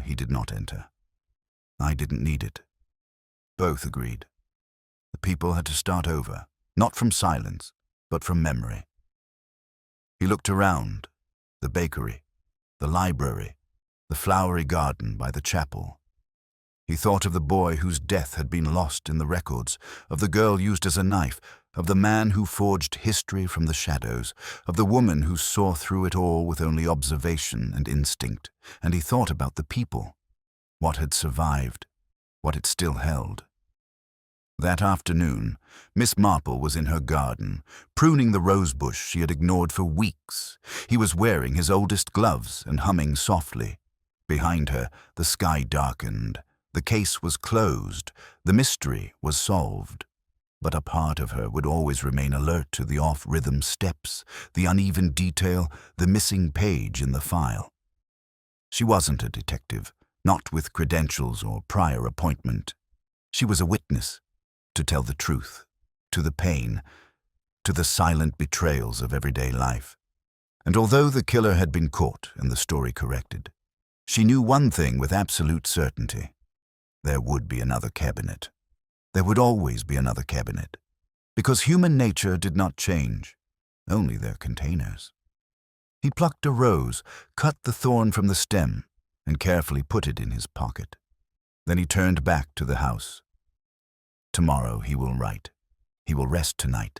He did not enter. I didn't need it. Both agreed. The people had to start over, not from silence, but from memory. He looked around, the bakery, the library, the flowery garden by the chapel. He thought of the boy whose death had been lost in the records, of the girl used as a knife, of the man who forged history from the shadows, of the woman who saw through it all with only observation and instinct, and he thought about the people, what had survived, what it still held. That afternoon, Miss Marple was in her garden, pruning the rosebush she had ignored for weeks. He was wearing his oldest gloves and humming softly. Behind her, the sky darkened. The case was closed. The mystery was solved. But a part of her would always remain alert to the off-rhythm steps, the uneven detail, the missing page in the file. She wasn't a detective, not with credentials or prior appointment. She was a witness, to tell the truth, to the pain, to the silent betrayals of everyday life. And although the killer had been caught and the story corrected, she knew one thing with absolute certainty. There would be another cabinet. There would always be another cabinet, because human nature did not change, only their containers. He plucked a rose, cut the thorn from the stem, and carefully put it in his pocket. Then he turned back to the house. Tomorrow he will write. He will rest tonight.